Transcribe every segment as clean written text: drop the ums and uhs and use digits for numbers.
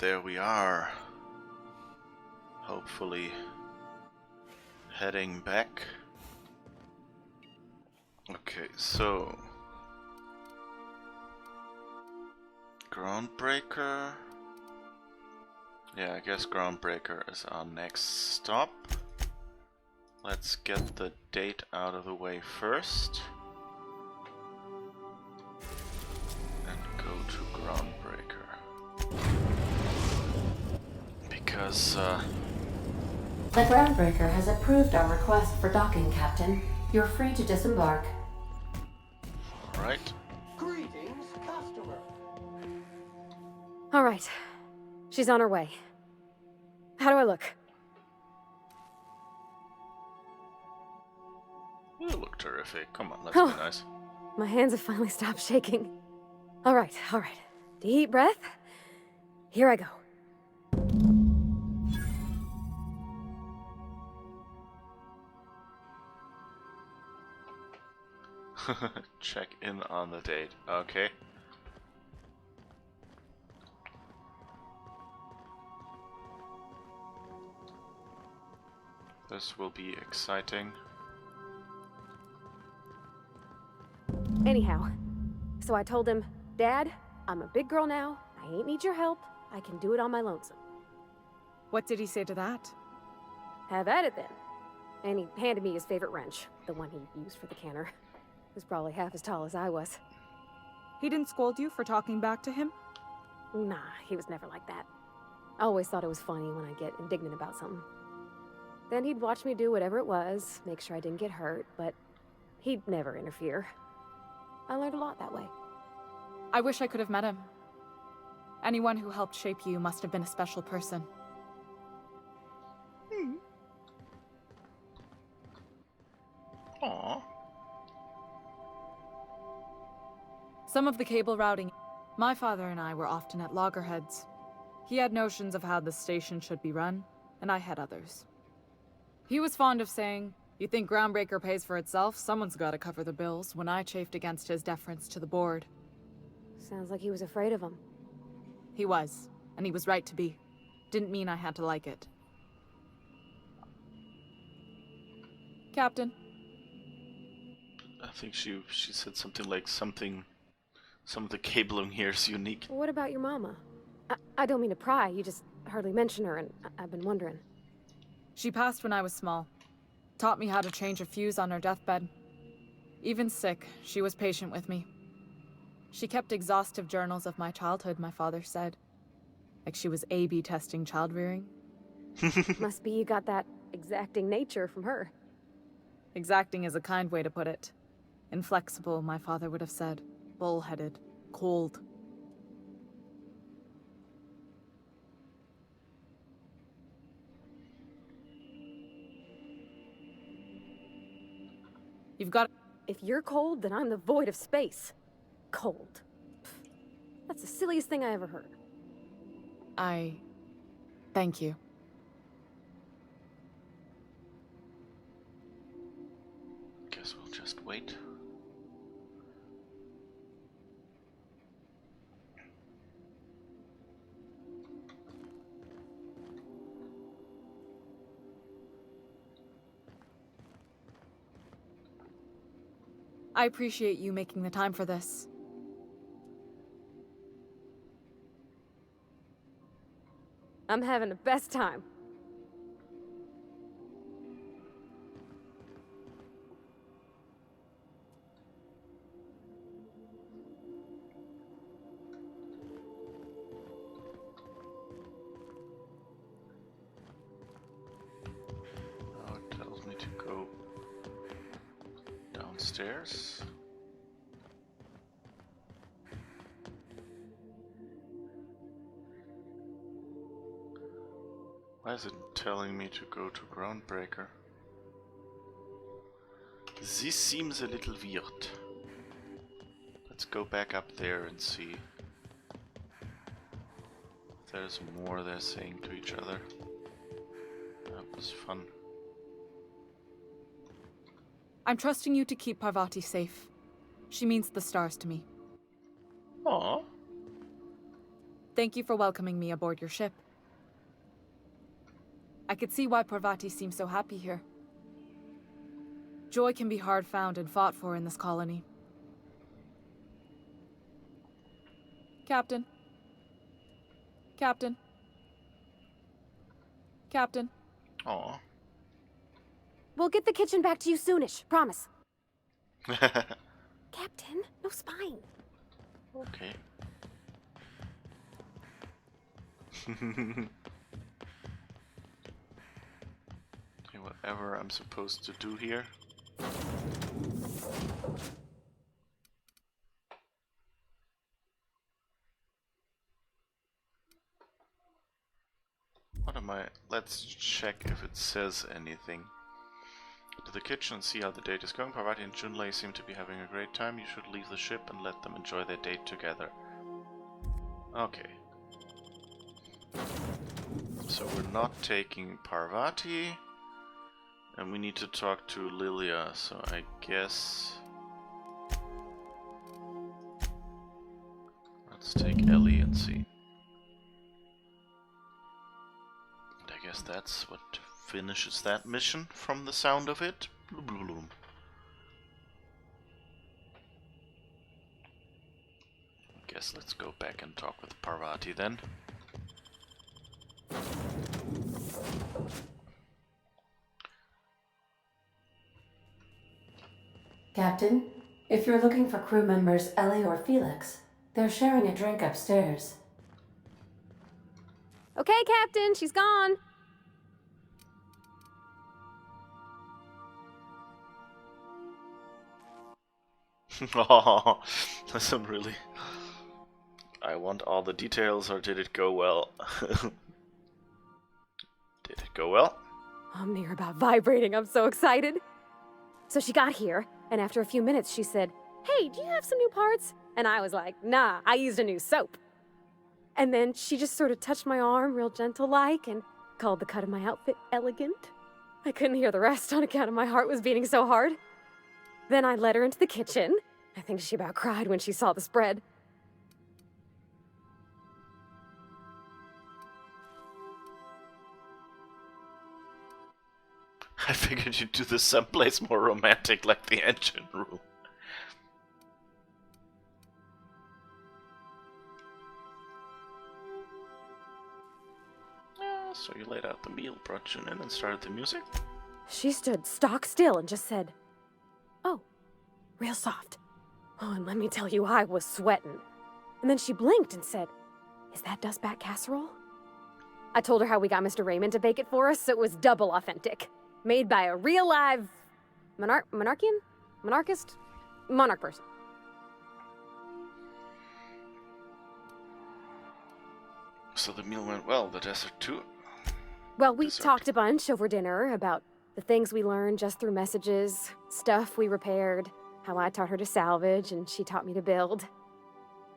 there we are. Hopefully heading back. Okay, so Groundbreaker. Yeah, I guess Groundbreaker is our next stop. Let's get the date out of the way first. And go to Groundbreaker. Because, The Groundbreaker has approved our request for docking, Captain. You're free to disembark. alright. Greetings, customer. All right. She's on her way. How do I look? You look terrific. Come on, let's Oh. be nice. My hands have finally stopped shaking. All right, all right. Deep breath. Here I go. Check in on the date. Okay. This will be exciting. Anyhow, so I told him, Dad, I'm a big girl now. I ain't need your help. I can do it on my lonesome. What did he say to that? Have at it then. And he handed me his favorite wrench, the one he used for the canner. He was probably half as tall as I was. He didn't scold you for talking back to him? Nah, he was never like that. I always thought it was funny when I get indignant about something. Then he'd watch me do whatever it was, make sure I didn't get hurt, but he'd never interfere. I learned a lot that way. I wish I could have met him. Anyone who helped shape you must have been a special person. Aww. Some of the cable routing... My father and I were often at loggerheads. He had notions of how the station should be run, and I had others. He was fond of saying, "You think Groundbreaker pays for itself? Someone's gotta cover the bills," when I chafed against his deference to the board. Sounds like he was afraid of him. He was, and he was right to be. Didn't mean I had to like it. Captain. I think she said something like some of the cabling here is unique. What about your mama? I don't mean to pry, you just hardly mention her, and I've been wondering. She passed when I was small. Taught me how to change a fuse on her deathbed. Even sick, she was patient with me. She kept exhaustive journals of my childhood, my father said. Like she was A/B testing child-rearing. Must be you got that exacting nature from her. Exacting is a kind way to put it. Inflexible, my father would have said. Bull-headed. Cold. You've got... If you're cold, then I'm the void of space. Cold. Pfft. That's the silliest thing I ever heard. Thank you. Guess we'll just wait. I appreciate you making the time for this. I'm having the best time. Now it tells me to go downstairs. Why is it telling me to go to Groundbreaker? This seems a little weird. Let's go back up there and see if there's more they're saying to each other. That was fun. I'm trusting you to keep Parvati safe. She means the stars to me. Aww. Thank you for welcoming me aboard your ship. I could see why Parvati seems so happy here. Joy can be hard found and fought for in this colony. Captain. Captain. Captain. Aw. We'll get the kitchen back to you soonish, promise. Captain, no spine. Okay. Okay, whatever I'm supposed to do here. What am I? Let's check if it says anything. To the kitchen and see how the date is going. Parvati and Junlei seem to be having a great time. You should leave the ship and let them enjoy their date together. Okay. So we're not taking Parvati. And we need to talk to Lilia, so I guess... let's take Ellie and see. And I guess that's what finishes that mission from the sound of it. Guess let's go back and talk with Parvati then. Captain, if you're looking for crew members Ellie or Felix, they're sharing a drink upstairs. Okay, Captain, she's gone. Oh, listen, really. I want all the details, or did it go well? Did it go well? I'm near about vibrating, I'm so excited. So she got here, and after a few minutes she said, "Hey, do you have some new parts?" And I was like, "Nah, I used a new soap." And then she just sort of touched my arm real gentle-like and called the cut of my outfit elegant. I couldn't hear the rest on account of my heart was beating so hard. Then I led her into the kitchen. I think she about cried when she saw the spread. I figured you'd do this someplace more romantic, like the engine room. So you laid out the meal, brought you in, and started the music? She stood stock still and just said, "Oh," real soft. Oh, and let me tell you, I was sweating. And then she blinked and said, "Is that dustbat casserole?" I told her how we got Mr. Raymond to bake it for us, so it was double authentic. Made by a real live monarch person. So the meal went well, the dessert too? Well, we Dessert. talked a bunch over dinner about the things we learned just through messages, stuff we repaired, how I taught her to salvage and she taught me to build.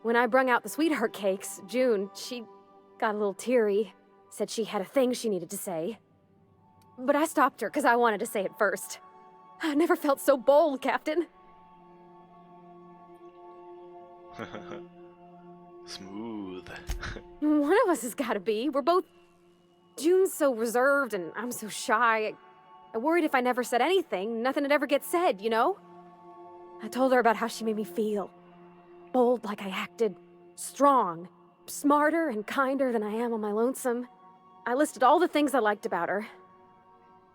When I brung out the sweetheart cakes, June, she got a little teary, said she had a thing she needed to say. But I stopped her because I wanted to say it first. I never felt so bold, Captain. Smooth. One of us has got to be. We're both... June's so reserved and I'm so shy. I worried if I never said anything, nothing would ever get said, you know? I told her about how she made me feel. Bold like I acted. Strong. Smarter and kinder than I am on my lonesome. I listed all the things I liked about her.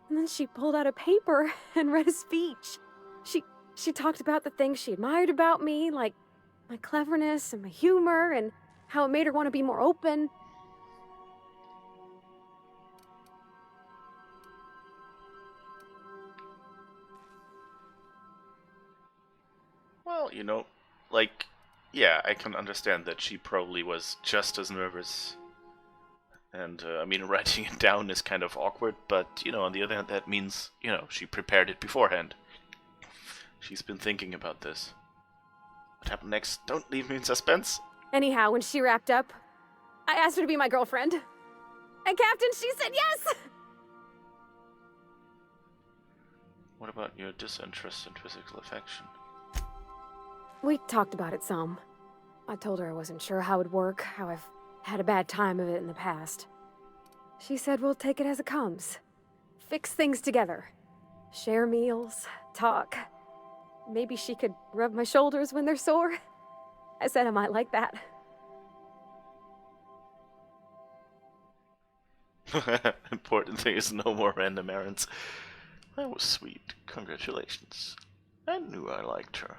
And then she pulled out a paper and read a speech. She talked about the things she admired about me, like my cleverness and my humor, and how it made her want to be more open. Well, you know, like, yeah, I can understand that she probably was just as nervous. And, I mean, writing it down is kind of awkward, but, you know, on the other hand, that means, you know, she prepared it beforehand. She's been thinking about this. What happened next? Don't leave me in suspense. Anyhow, when she wrapped up, I asked her to be my girlfriend. And Captain, she said yes! What about your disinterested physical affection? We talked about it some. I told her I wasn't sure how it'd work, how I've had a bad time of it in the past. She said we'll take it as it comes. Fix things together. Share meals, talk. Maybe she could rub my shoulders when they're sore. I said I might like that. Important thing is no more random errands. That was sweet. Congratulations. I knew I liked her.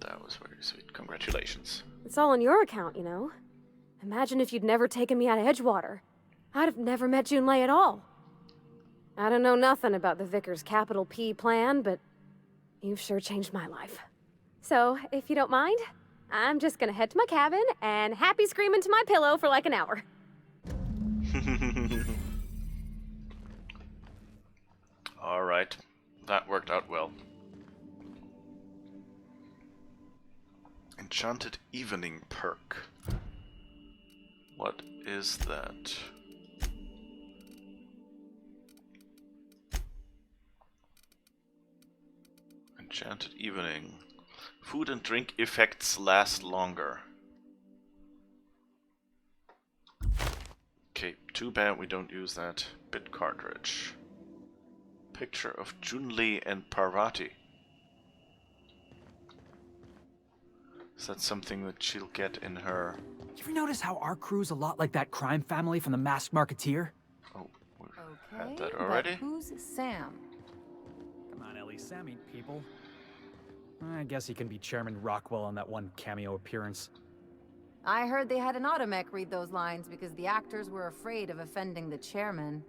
That was very sweet. Congratulations. It's all on your account, you know. Imagine if you'd never taken me out of Edgewater. I'd have never met Junlei at all. I don't know nothing about the Vicar's capital P plan, but you've sure changed my life. So, if you don't mind, I'm just gonna head to my cabin and happy scream into my pillow for like an hour. Alright. That worked out well. Enchanted Evening perk. What is that? Enchanted Evening. Food and drink effects last longer. Okay, too bad we don't use that bit cartridge. Picture of Junlei and Parvati. Is that something that she'll get in her... You ever notice how our crew's a lot like that crime family from the Masked Marketeer? Oh, we've Okay, had that already? but who's Sam? Come on, Ellie, Sam ain't people. I guess he can be Chairman Rockwell on that one cameo appearance. I heard they had an automech read those lines because the actors were afraid of offending the chairman.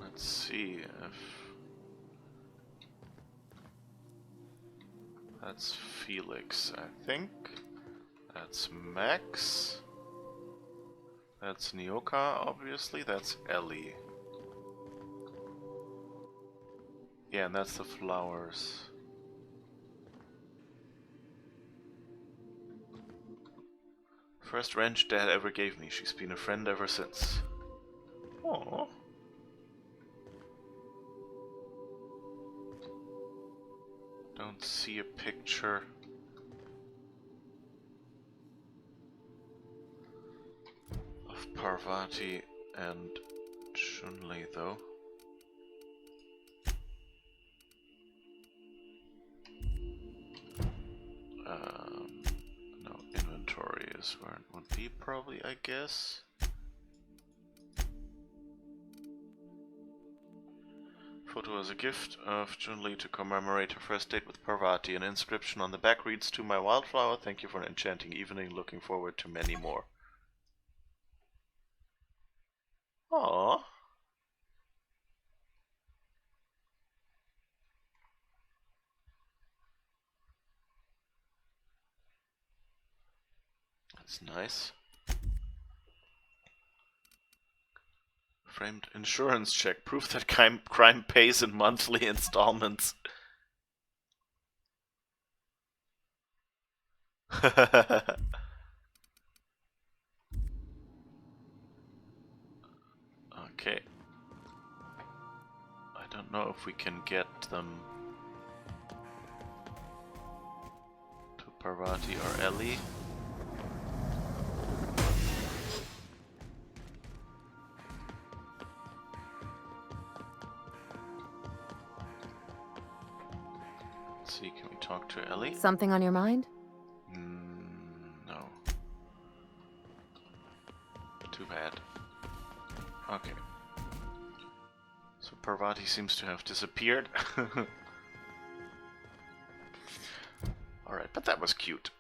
Let's see if... That's Felix, I think. That's Max. That's Nyoka, obviously. That's Ellie. Yeah, and that's the flowers. First wrench Dad ever gave me. She's been a friend ever since. Aww. Don't see a picture. Of Parvati and Junlei though. No, inventory is where it would be probably, I guess. Photo as a gift of Junlei to commemorate her first date with Parvati. An inscription on the back reads, "To my wildflower, thank you for an enchanting evening. Looking forward to many more." Aww. That's nice. Framed insurance check. Proof that crime pays in monthly installments. Okay. I don't know if we can get them to Parvati or Ellie. Let's see, can we talk to Ellie? Something on your mind? No. Too bad. Okay. So Parvati seems to have disappeared. Alright, but that was cute.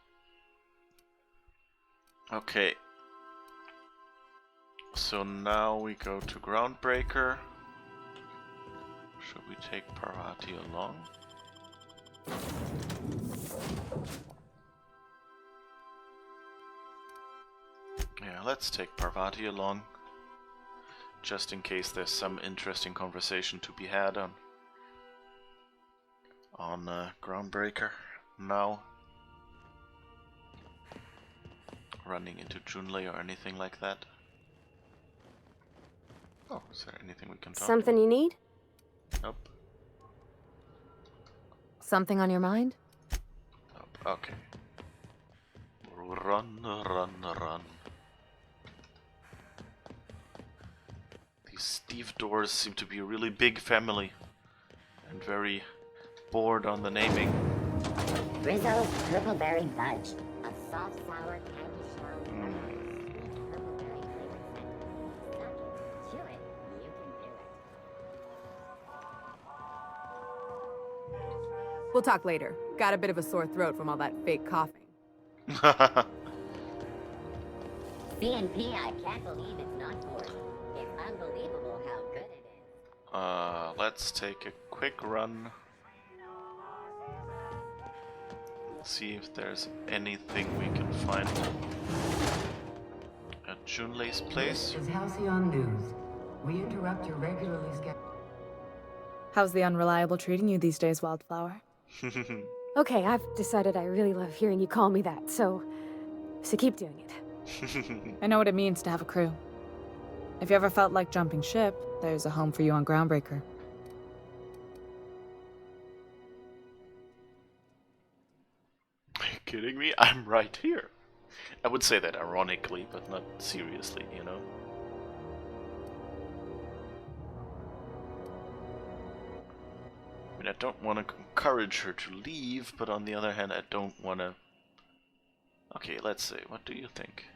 Okay. So now we go to Groundbreaker. Should we take Parvati along? Yeah, let's take Parvati along. Just in case there's some interesting conversation to be had on Groundbreaker now. running into Junlei or anything like that. Oh, is there anything we can talk Something you need? to? Nope. Something on your mind? Nope. Okay. Run, run, run. These Steve Doors seem to be a really big family and very bored on the naming. Rizzo's Purpleberry Fudge, a soft, sour candy shell with a sweet purpleberry flavored scent. Suck it, chew it, you can do it. We'll talk later. Got a bit of a sore throat from all that fake coughing. C&P, I can't believe it's not poison. It's unbelievable how good it is. Let's take a quick run. See if there's anything we can find at Junlei's place. This is Halcyon News. We interrupt your regularly scheduled. How's the Unreliable treating you these days, Wildflower? Okay, I've decided I really love hearing you call me that, so keep doing it. I know what it means to have a crew. If you ever felt like jumping ship, there's a home for you on Groundbreaker. Are you kidding me? I'm right here. I would say that ironically, but not seriously, you know? I mean, I don't want to encourage her to leave, but on the other hand, I don't want to... Okay, let's see. What do you think?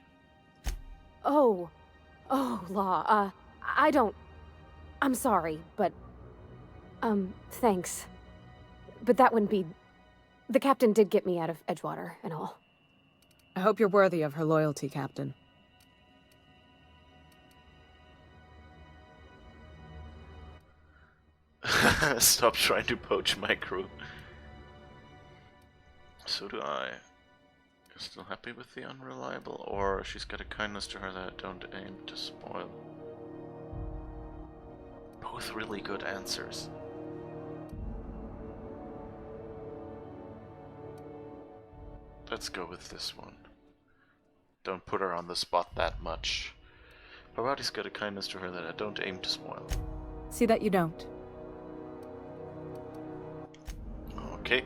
Oh, Law, I don't... I'm sorry, but... thanks. But that wouldn't be... The captain did get me out of Edgewater and all. I hope you're worthy of her loyalty, Captain. Stop trying to poach my crew. So do I. You're still happy with the Unreliable? Or she's got a kindness to her that I don't aim to spoil? Both really good answers. Let's go with this one. Don't put her on the spot that much. Parvati's got a kindness to her that I don't aim to spoil. See that you don't. Okay.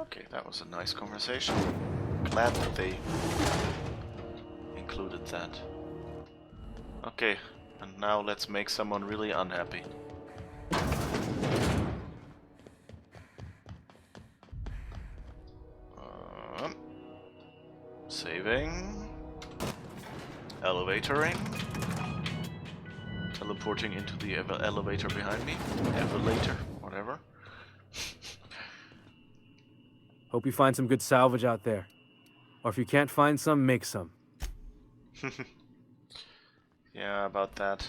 Okay, that was a nice conversation. Glad that they included that. Okay, and now let's make someone really unhappy. Saving. Elevatoring. Teleporting into the elevator behind me. Elevator, whatever. Hope you find some good salvage out there. Or if you can't find some, make some. Yeah, about that.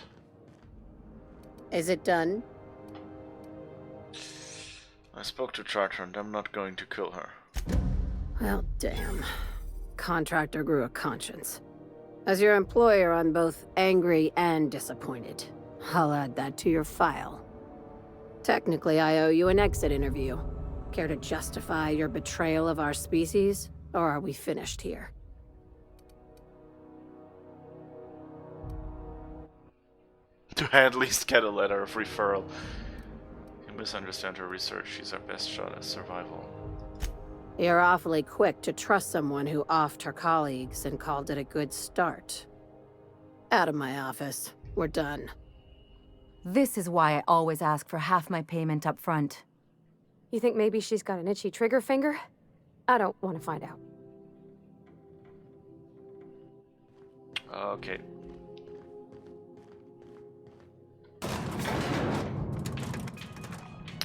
Is it done? I spoke to Charter and I'm not going to kill her. Well, damn. Contractor grew a conscience. As your employer, I'm both angry and disappointed. I'll add that to your file. Technically, I owe you an exit interview. Care to justify your betrayal of our species? Or are we finished here? Do I at least get a letter of referral? You misunderstand her research. She's our best shot at survival. You're awfully quick to trust someone who offed her colleagues and called it a good start. Out of my office. We're done. This is why I always ask for half my payment up front. You think maybe she's got an itchy trigger finger? I don't want to find out. Okay.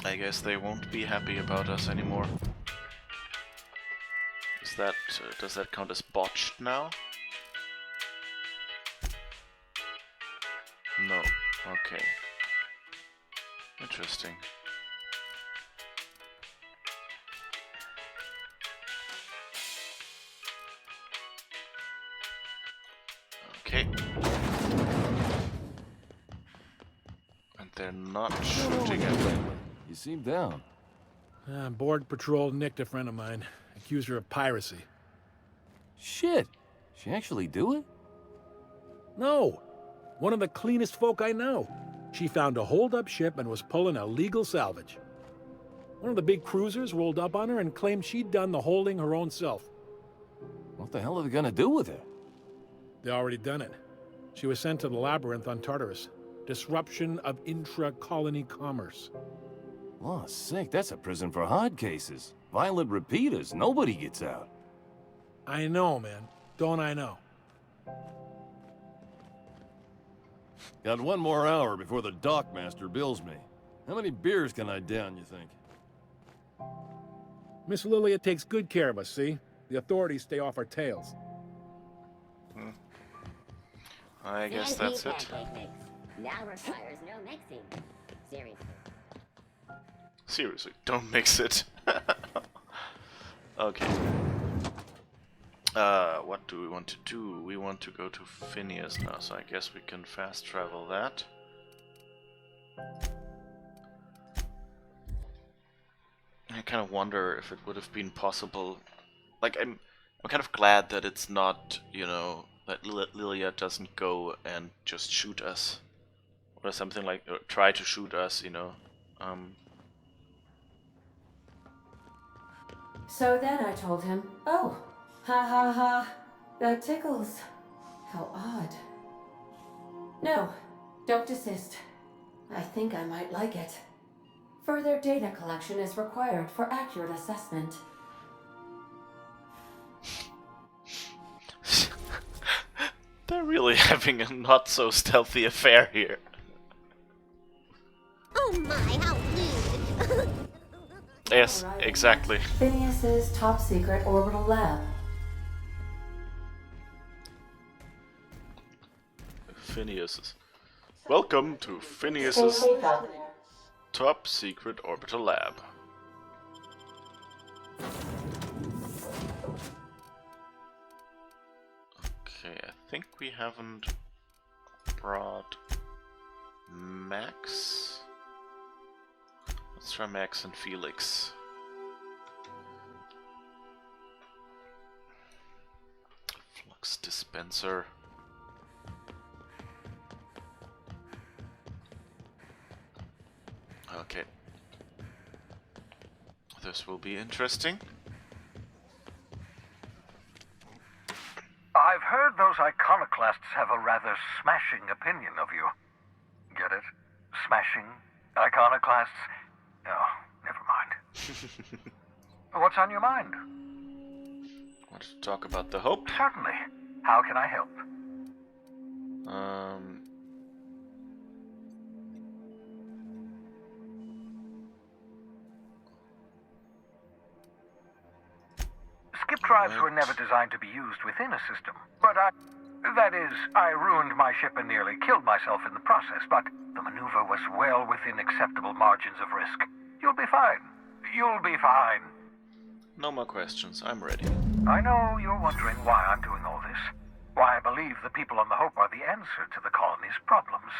I guess they won't be happy about us anymore. Is that, does that count as botched now? No. Okay. Interesting. Okay. And they're not shooting him. You seem down. Borg patrol nicked a friend of mine. Accused her of piracy. Shit! She actually do it? No! One of the cleanest folk I know. She found a hold-up ship and was pulling illegal salvage. One of the big cruisers rolled up on her and claimed she'd done the holding her own self. What the hell are they gonna do with her? They already done it. She was sent to the labyrinth on Tartarus. Disruption of intra-colony commerce. Oh, sick. That's a prison for hard cases. Violent repeaters. Nobody gets out. I know, man. Don't I know? Got 1 more hour before the dockmaster bills me. How many beers can I down, you think? Miss Lilia takes good care of us, see? The authorities stay off our tails. I guess that's it. Now requires no mixing. Seriously. Seriously, don't mix it. Okay. What do we want to do? We want to go to Phineas now, so I guess we can fast travel that. I kind of wonder if it would have been possible. Like, I'm kind of glad that it's not, you know, that Lilia doesn't go and just shoot us, or something like, or try to shoot us, you know. So then I told him, oh, ha ha ha, that tickles. How odd. No, don't desist. I think I might like it. Further data collection is required for accurate assessment. They're really having a not so stealthy affair here. Oh my, how rude! Yes, exactly. Phineas's top secret orbital lab. Phineas's. Welcome to Phineas's top secret orbital lab. Okay, I think we haven't brought Max. Let's try Max and Felix. Flux dispenser. Okay. This will be interesting. I've heard those iconoclasts have a rather smashing opinion of you. Get it? Smashing? Iconoclasts? Oh, never mind. What's on your mind? Want to talk about the Hope? Certainly. How can I help? Skip drives were never designed to be used within a system, but that is, I ruined my ship and nearly killed myself in the process, but the maneuver was well within acceptable margins of risk. You'll be fine. You'll be fine. No more questions. I'm ready. I know you're wondering why I'm doing all this. Why I believe the people on the Hope are the answer to the colony's problems.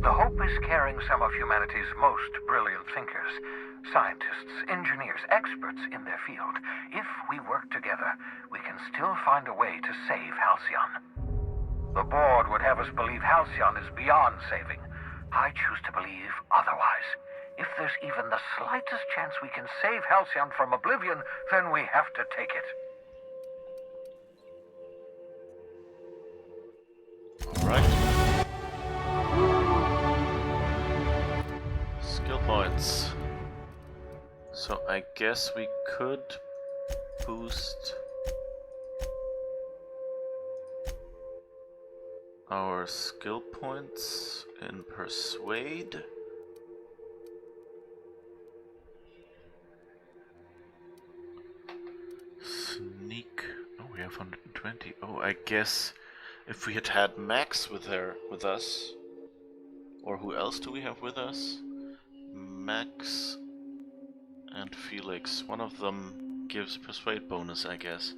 The Hope is carrying some of humanity's most brilliant thinkers, scientists, engineers, experts in their field. If we work together, we can still find a way to save Halcyon. The board would have us believe Halcyon is beyond saving. I choose to believe otherwise. If there's even the slightest chance we can save Halcyon from oblivion, then we have to take it. Alright. Skill points. So I guess we could boost our skill points in Persuade. Sneak. Oh, we have 120. Oh, I guess if we had had Max with us, or who else do we have with us? Max and Felix. One of them gives Persuade bonus, I guess.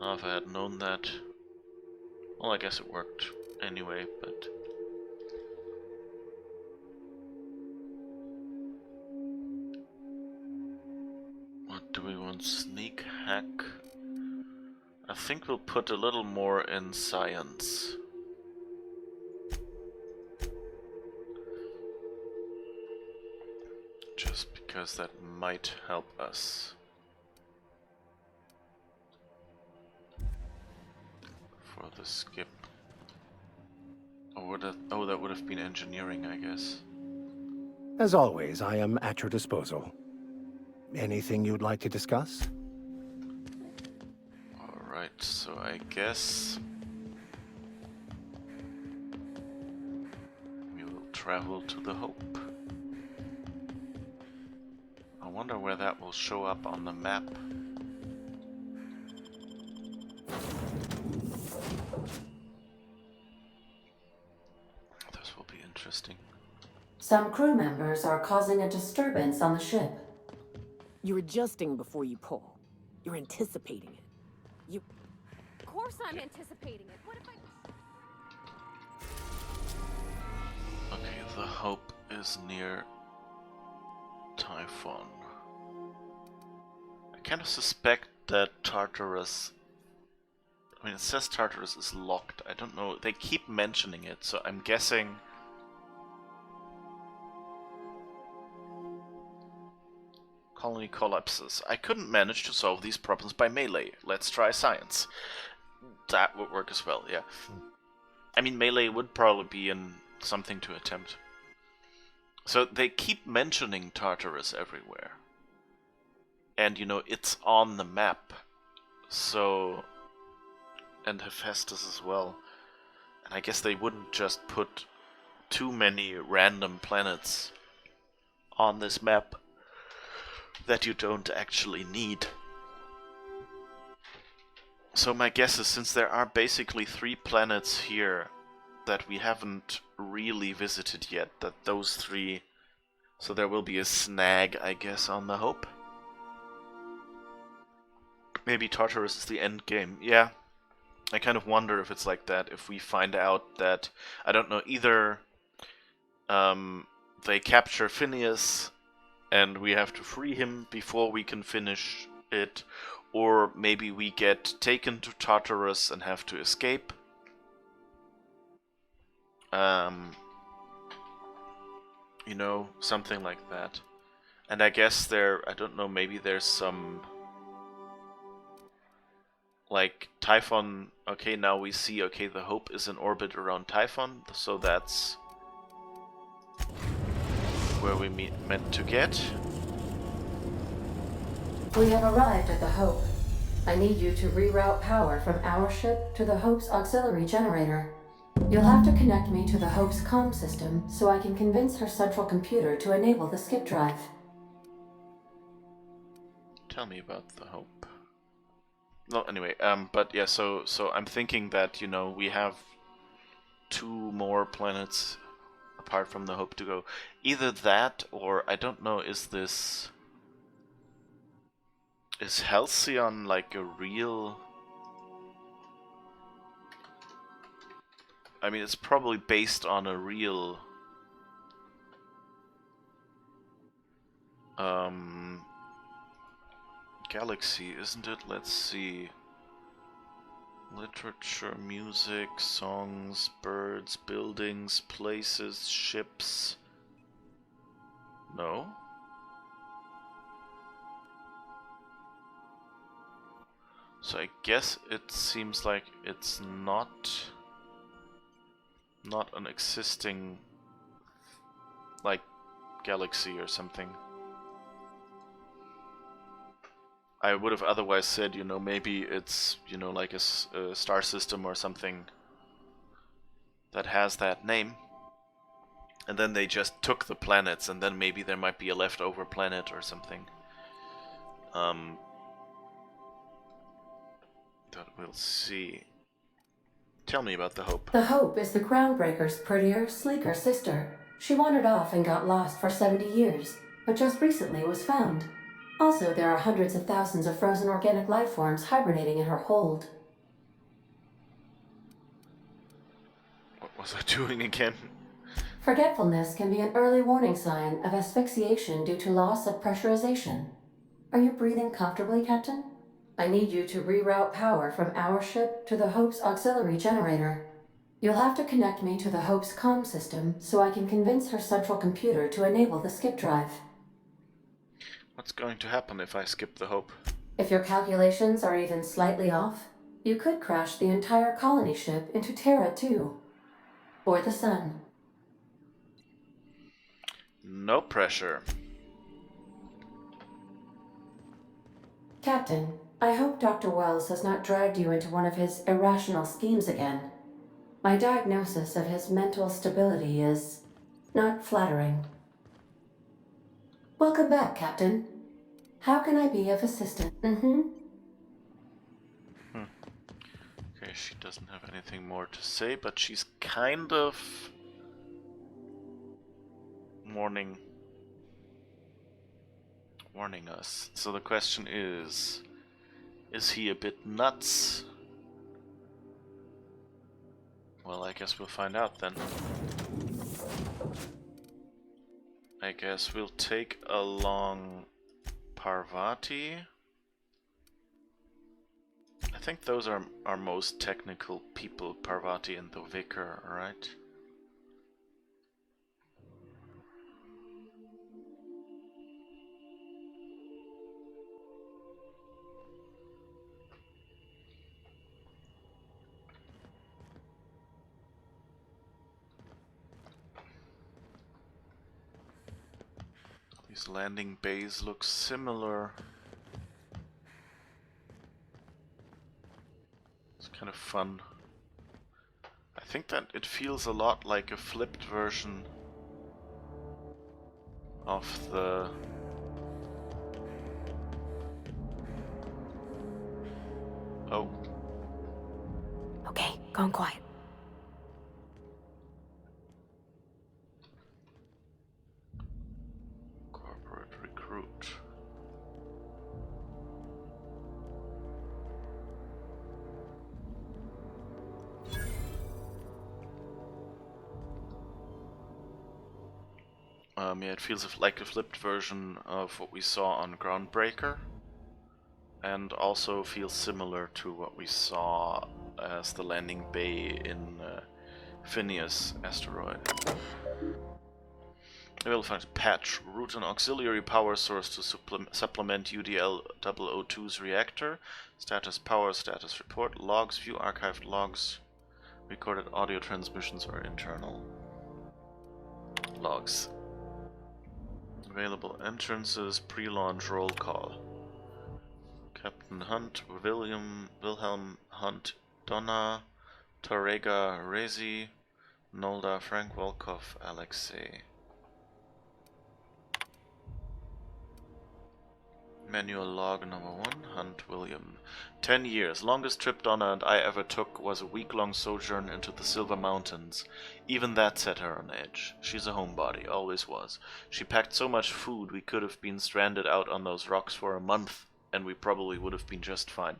Oh, if I had known that. Well, I guess it worked anyway, but What do we want? Sneak, hack? I think we'll put a little more in science. Just because that might help us. For the skip. Or that would have been engineering, I guess. As always, I am at your disposal. Anything you'd like to discuss? Alright, so I guess we will travel to the Hope. I wonder where that will show up on the map. This will be interesting. Some crew members are causing a disturbance on the ship. You're adjusting before you pull. You're anticipating it. Of course I'm anticipating it. What if I... Okay, the Hope is near Typhon. I kind of suspect that Tartarus... I mean, it says Tartarus is locked. I don't know. They keep mentioning it, so I'm guessing... Colony collapses. I couldn't manage to solve these problems by melee. Let's try science. That would work as well, yeah. I mean, melee would probably be something to attempt. So they keep mentioning Tartarus everywhere. And, you know, it's on the map. So... And Hephaestus as well. And I guess they wouldn't just put too many random planets on this map that you don't actually need. So my guess is, since there are basically 3 planets here that we haven't really visited yet, that those 3... So there will be a snag, I guess, on the Hope. Maybe Tartarus is the end game. Yeah, I kind of wonder if it's like that, if we find out that, I don't know, either they capture Phineas and we have to free him before we can finish it, or maybe we get taken to Tartarus and have to escape. You know, something like that. And I guess I don't know, maybe there's some... Like, Typhon, okay, now we see, okay, the Hope is in orbit around Typhon, so that's where we meant to get. We have arrived at the Hope. I need you to reroute power from our ship to the Hope's auxiliary generator. You'll have to connect me to the Hope's comm system so I can convince her central computer to enable the skip drive. Tell me about the Hope. Well, anyway, but yeah, so I'm thinking that, you know, we have 2 more planets apart from the Hope to go. Either that, or I don't know, is Halcyon like a real... I mean, it's probably based on a real... galaxy, isn't it? Let's see. Literature, music, songs, birds, buildings, places, ships. No? So I guess it seems like it's not an existing, like, galaxy or something. I would have otherwise said, you know, maybe it's, you know, like a star system or something that has that name. And then they just took the planets, and then maybe there might be a leftover planet or something. That we'll see. Tell me about the Hope. The Hope is the Groundbreaker's prettier, sleeker sister. She wandered off and got lost for 70 years, but just recently was found. Also, there are hundreds of thousands of frozen organic life forms hibernating in her hold. What was I doing again? Forgetfulness can be an early warning sign of asphyxiation due to loss of pressurization. Are you breathing comfortably, Captain? I need you to reroute power from our ship to the Hope's auxiliary generator. You'll have to connect me to the Hope's comm system so I can convince her central computer to enable the skip drive. What's going to happen if I skip the Hope? If your calculations are even slightly off, you could crash the entire colony ship into Terra 2. Or the Sun. No pressure. Captain, I hope Dr. Wells has not dragged you into one of his irrational schemes again. My diagnosis of his mental stability is not flattering. Welcome back, Captain. How can I be of assistance? Okay, she doesn't have anything more to say, but she's kind of warning us. So the question is he a bit nuts? Well, I guess we'll find out then. I guess we'll take along Parvati. I think those are our most technical people, Parvati and the Vicar, right? These landing bays look similar. It's kind of fun. I think that it feels a lot like a flipped version of the Okay, gone quiet. corporate recruit. Yeah, it feels like a flipped version of what we saw on Groundbreaker, and also feels similar to what we saw as the landing bay in Phineas asteroid. Available function patch. Route an auxiliary power source to supplement UDL 002's reactor. Status power, status report, logs, view archived logs, recorded audio transmissions or internal logs. Available entrances, pre-launch roll call. Captain Hunt, Wilhelm Hunt, Donna, Torrega Rezi, Nolda, Frank Volkov, Alexei. Manual log number 1, Hunt William. 10 years. Longest trip Donna and I ever took was a week-long sojourn into the Silver Mountains. Even that set her on edge. She's a homebody, always was. She packed so much food we could have been stranded out on those rocks for a month, and we probably would have been just fine.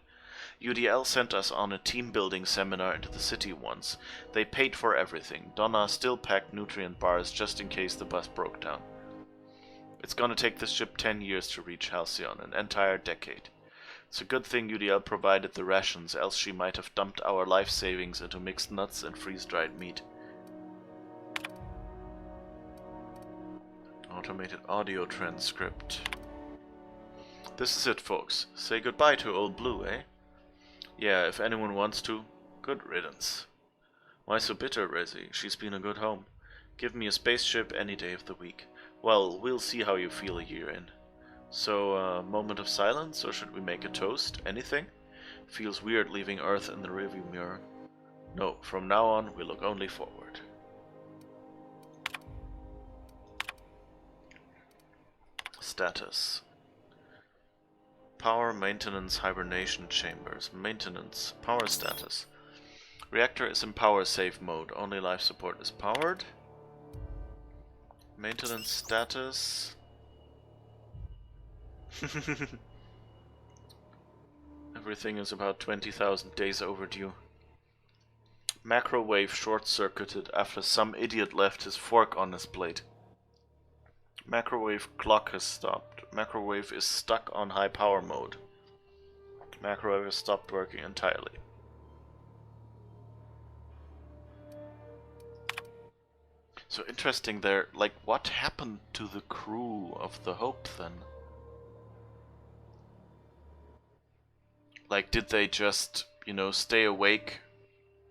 UDL sent us on a team-building seminar into the city once. They paid for everything. Donna still packed nutrient bars just in case the bus broke down. It's gonna take this ship 10 years to reach Halcyon, an entire decade. It's a good thing UDL provided the rations, else she might have dumped our life savings into mixed nuts and freeze-dried meat. Automated audio transcript. This is it, folks. Say goodbye to Old Blue, eh? Yeah, if anyone wants to, good riddance. Why so bitter, Resi? She's been a good home. Give me a spaceship any day of the week. Well, we'll see how you feel a year in. So, moment of silence, or should we make a toast? Anything? Feels weird leaving Earth in the rearview mirror. No, from now on, we look only forward. Status. Power maintenance hibernation chambers. Maintenance. Power status. Reactor is in power save mode. Only life support is powered. Maintenance status. Everything is about 20,000 days overdue. Macrowave short-circuited after some idiot left his fork on his plate. Macrowave clock has stopped. Macrowave is stuck on high power mode. Macrowave has stopped working entirely. So interesting there, like what happened to the crew of the Hope then? Like did they just, you know, stay awake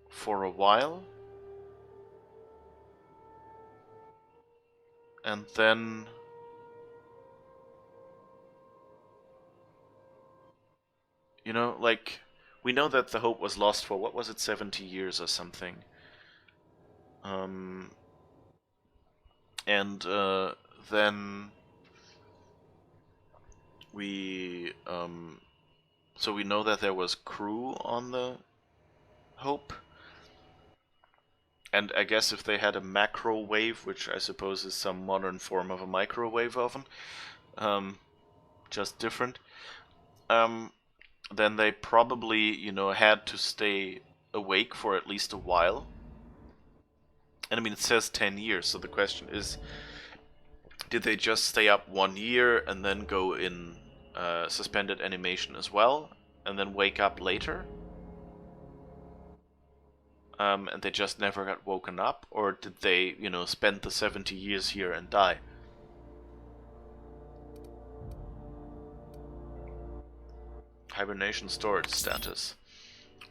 for a while? And then you know, like we know that the Hope was lost for what was it, 70 years or something. And then we so we know that there was crew on the Hope. And I guess if they had a macrowave, which I suppose is some modern form of a microwave oven, just different, then they probably, you know, had to stay awake for at least a while. And I mean, it says 10 years, so the question is, did they just stay up 1 year and then go in suspended animation as well, and then wake up later? And they just never got woken up? Or did they, you know, spend the 70 years here and die? Hibernation storage status.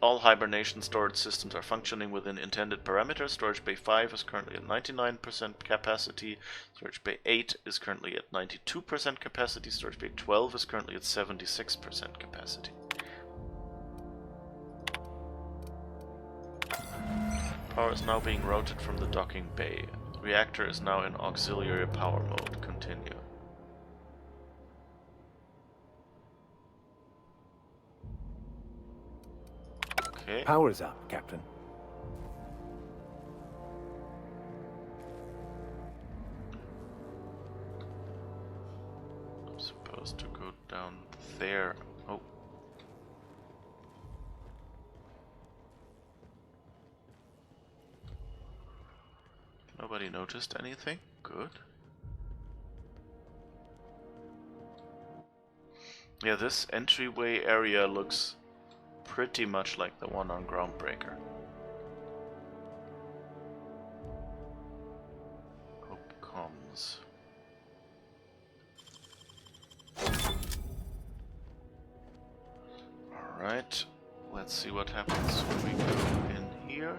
All hibernation storage systems are functioning within intended parameters. Storage Bay 5 is currently at 99% capacity. Storage Bay 8 is currently at 92% capacity. Storage Bay 12 is currently at 76% capacity. Power is now being routed from the docking bay. Reactor is now in auxiliary power mode. Continue. Okay. Power's up, Captain. I'm supposed to go down there. Oh. Nobody noticed anything? Good. Yeah, this entryway area looks pretty much like the one on Groundbreaker. Hope comms. Alright, let's see what happens when we go in here.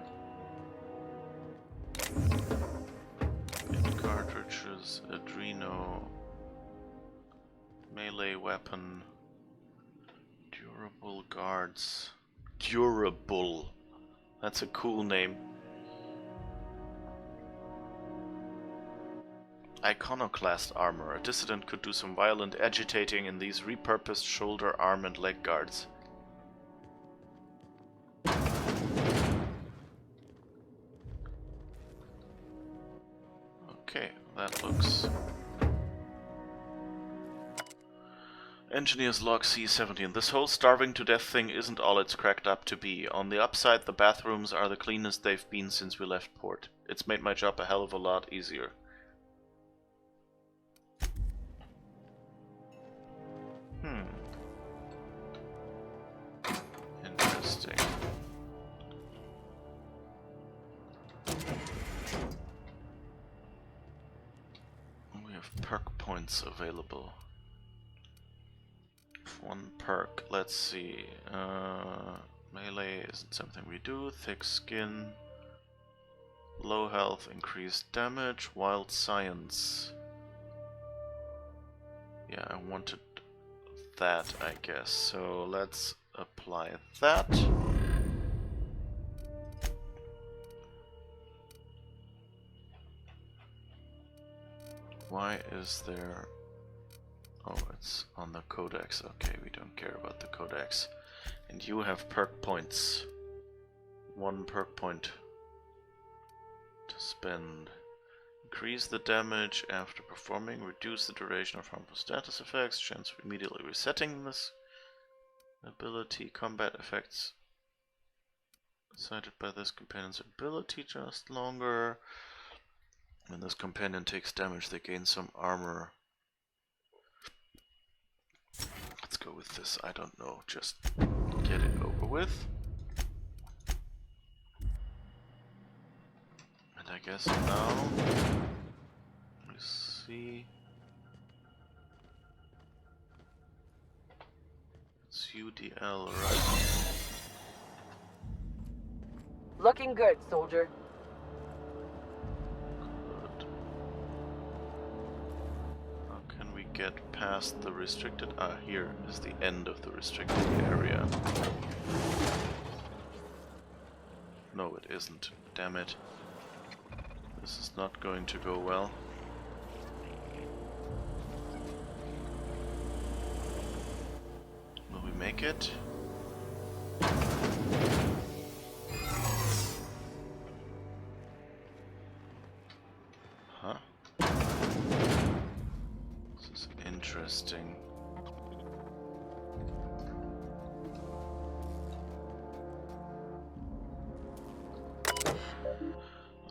Pin cartridges, Adreno, melee weapon, durable guards. Durable. That's a cool name. Iconoclast armor. A dissident could do some violent agitating in these repurposed shoulder, arm, and leg guards. Okay, that looks... Engineer's log C-17. This whole starving to death thing isn't all it's cracked up to be. On the upside, the bathrooms are the cleanest they've been since we left port. It's made my job a hell of a lot easier. Interesting. We have perk points available. One perk, let's see. Melee isn't something we do. Thick skin. Low health, increased damage. Wild science. Yeah, I wanted that, I guess. So let's apply that. Why is there... Oh, it's on the codex. Okay, we don't care about the codex. And you have perk points. 1 perk point to spend. Increase the damage after performing. Reduce the duration of harmful status effects. Chance of immediately resetting this ability. Combat effects cited by this companion's ability just longer. When this companion takes damage, they gain some armor. let's go with this. I don't know. Just get it over with. And I guess now... Let me see... It's UDL, right? Looking good, soldier. Good. How can we get past the restricted... Ah, here is the end of the restricted area. No, it isn't. Damn it. This is not going to go well. Will we make it? Huh? This is interesting.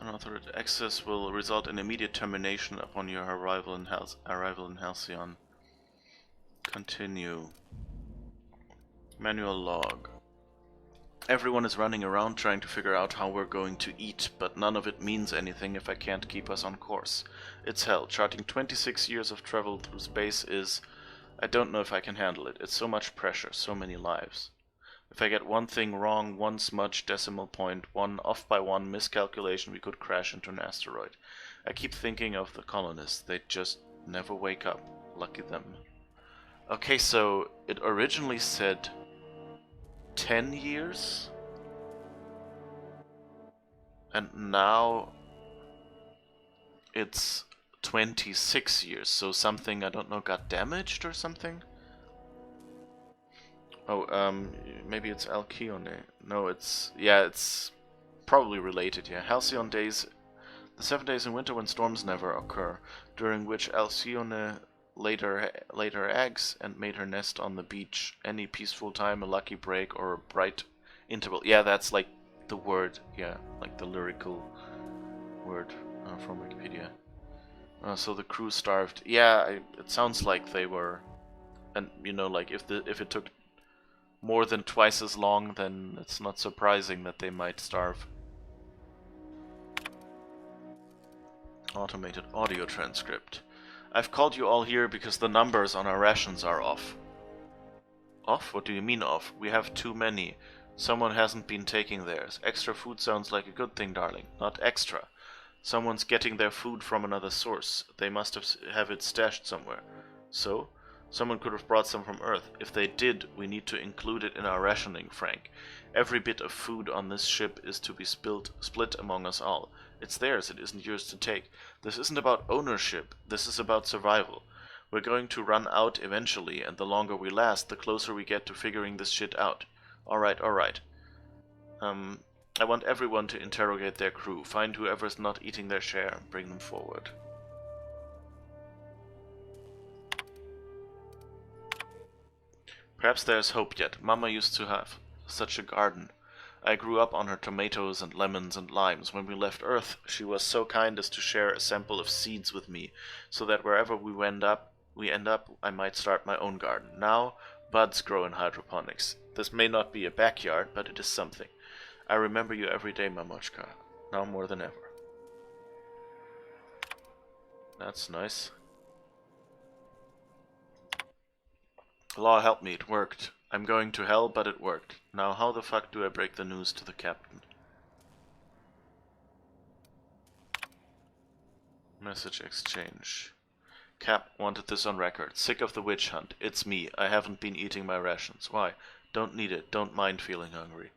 Unauthorized access will result in immediate termination upon your arrival in Halcyon. Continue. Manual log. Everyone is running around trying to figure out how we're going to eat, but none of it means anything if I can't keep us on course. It's hell. Charting 26 years of travel through space is... I don't know if I can handle it. It's so much pressure, so many lives. If I get one thing wrong, one smudge decimal point, one off by one miscalculation, we could crash into an asteroid. I keep thinking of the colonists. They just never wake up. Lucky them. Okay, so it originally said 10 years? And now it's 26 years, so something, I don't know, got damaged or something? Oh, maybe it's Alcyone. No, it's... yeah, it's probably related, yeah. Halcyon days, the 7 days in winter when storms never occur, during which Alcyone laid her eggs and made her nest on the beach. Any peaceful time, a lucky break, or a bright interval. Yeah, that's like the word, yeah, like the lyrical word from Wikipedia. So the crew starved. Yeah, it sounds like they were... And, you know, like, if it took more than twice as long, then it's not surprising that they might starve. Automated audio transcript. I've called you all here because the numbers on our rations are off. Off? What do you mean off? We have too many. Someone hasn't been taking theirs. Extra food sounds like a good thing, darling. Not extra. Someone's getting their food from another source. They must have it stashed somewhere. So? Someone could have brought some from Earth. If they did, we need to include it in our rationing, Frank. Every bit of food on this ship is to be split among us all. It's theirs, it isn't yours to take. This isn't about ownership, this is about survival. We're going to run out eventually, and the longer we last, the closer we get to figuring this shit out. Alright, alright. I want everyone to interrogate their crew. Find whoever's not eating their share and bring them forward. Perhaps there's hope yet. Mama used to have such a garden. I grew up on her tomatoes and lemons and limes. When we left Earth, she was so kind as to share a sample of seeds with me, so that wherever we end up, I might start my own garden. Now, buds grow in hydroponics. This may not be a backyard, but it is something. I remember you every day, Mamochka. Now more than ever. That's nice. Law help me, it worked. I'm going to hell, but it worked. Now how the fuck do I break the news to the captain? Message exchange. Cap wanted this on record. Sick of the witch hunt. It's me. I haven't been eating my rations. Why? Don't need it. Don't mind feeling hungry.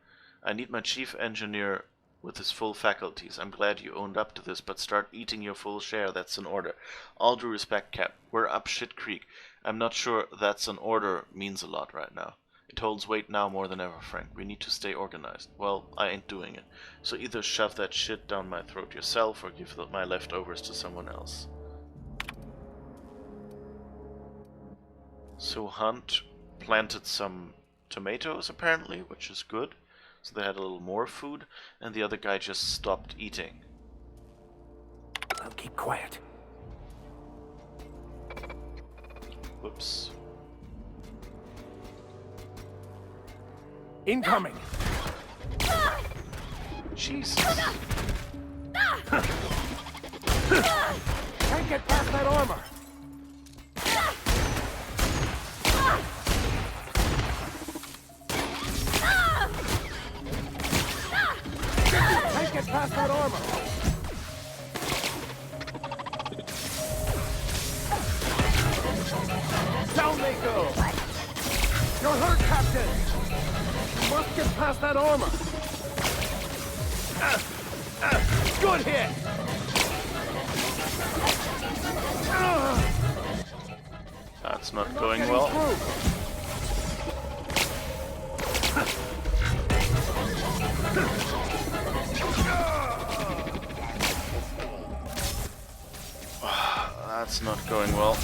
I need my chief engineer with his full faculties. I'm glad you owned up to this, but start eating your full share. That's an order. All due respect, Cap. We're up shit creek. I'm not sure that's an order means a lot right now. It holds weight now more than ever, Frank. We need to stay organized. Well, I ain't doing it. So either shove that shit down my throat yourself or give my leftovers to someone else. So Hunt planted some tomatoes, apparently, which is good. So they had a little more food, and the other guy just stopped eating. I'll keep quiet. Whoops. Incoming! Jesus. Can't get past that armor! Can't get past that armor! Down they go! You're hurt, Captain! You must get past that armor! Good hit! That's not going well. That's not going well.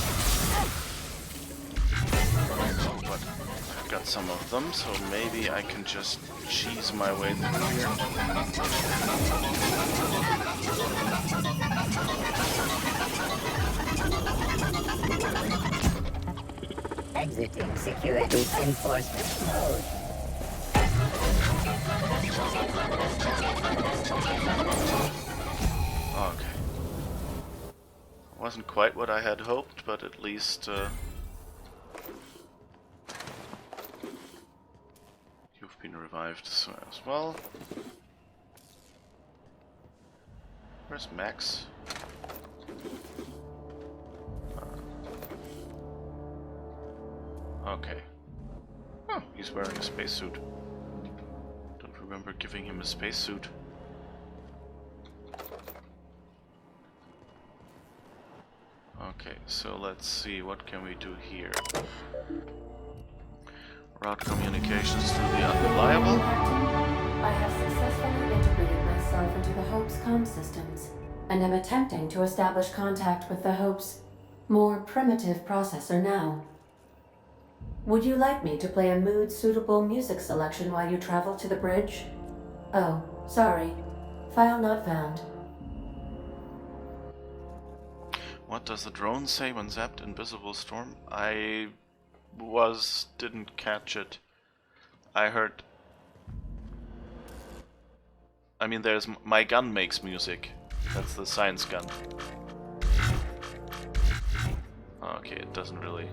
But I've got some of them, so maybe I can just cheese my way through here. Exiting security enforcement mode. Okay. Wasn't quite what I had hoped, but at least you've been revived as well. Where's Max? Okay. Oh, he's wearing a spacesuit. Don't remember giving him a spacesuit. Okay, so let's see, what can we do here? Route communications to the unreliable. I have successfully integrated myself into the Hope's comm systems, and am attempting to establish contact with the Hope's more primitive processor now. Would you like me to play a mood-suitable music selection while you travel to the bridge? Oh, sorry. File not found. What does the drone say when zapped invisible storm? Didn't catch it. I heard... I mean, there's... My gun makes music. That's the science gun. Okay, it doesn't really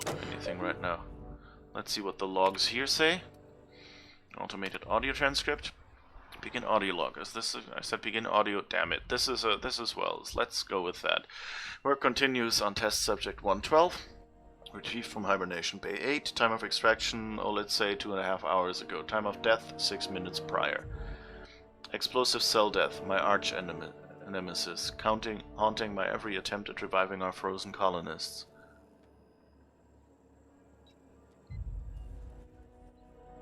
do anything right now. Let's see what the logs here say. Automated audio transcript. Begin audio log. Is this I said begin audio. Damn it. This is Wells. Let's go with that. Work continues on test subject 112. Retrieved from hibernation bay 8. Time of extraction, let's say 2.5 hours ago. Time of death 6 minutes prior. Explosive cell death, my arch nemesis, haunting my every attempt at reviving our frozen colonists.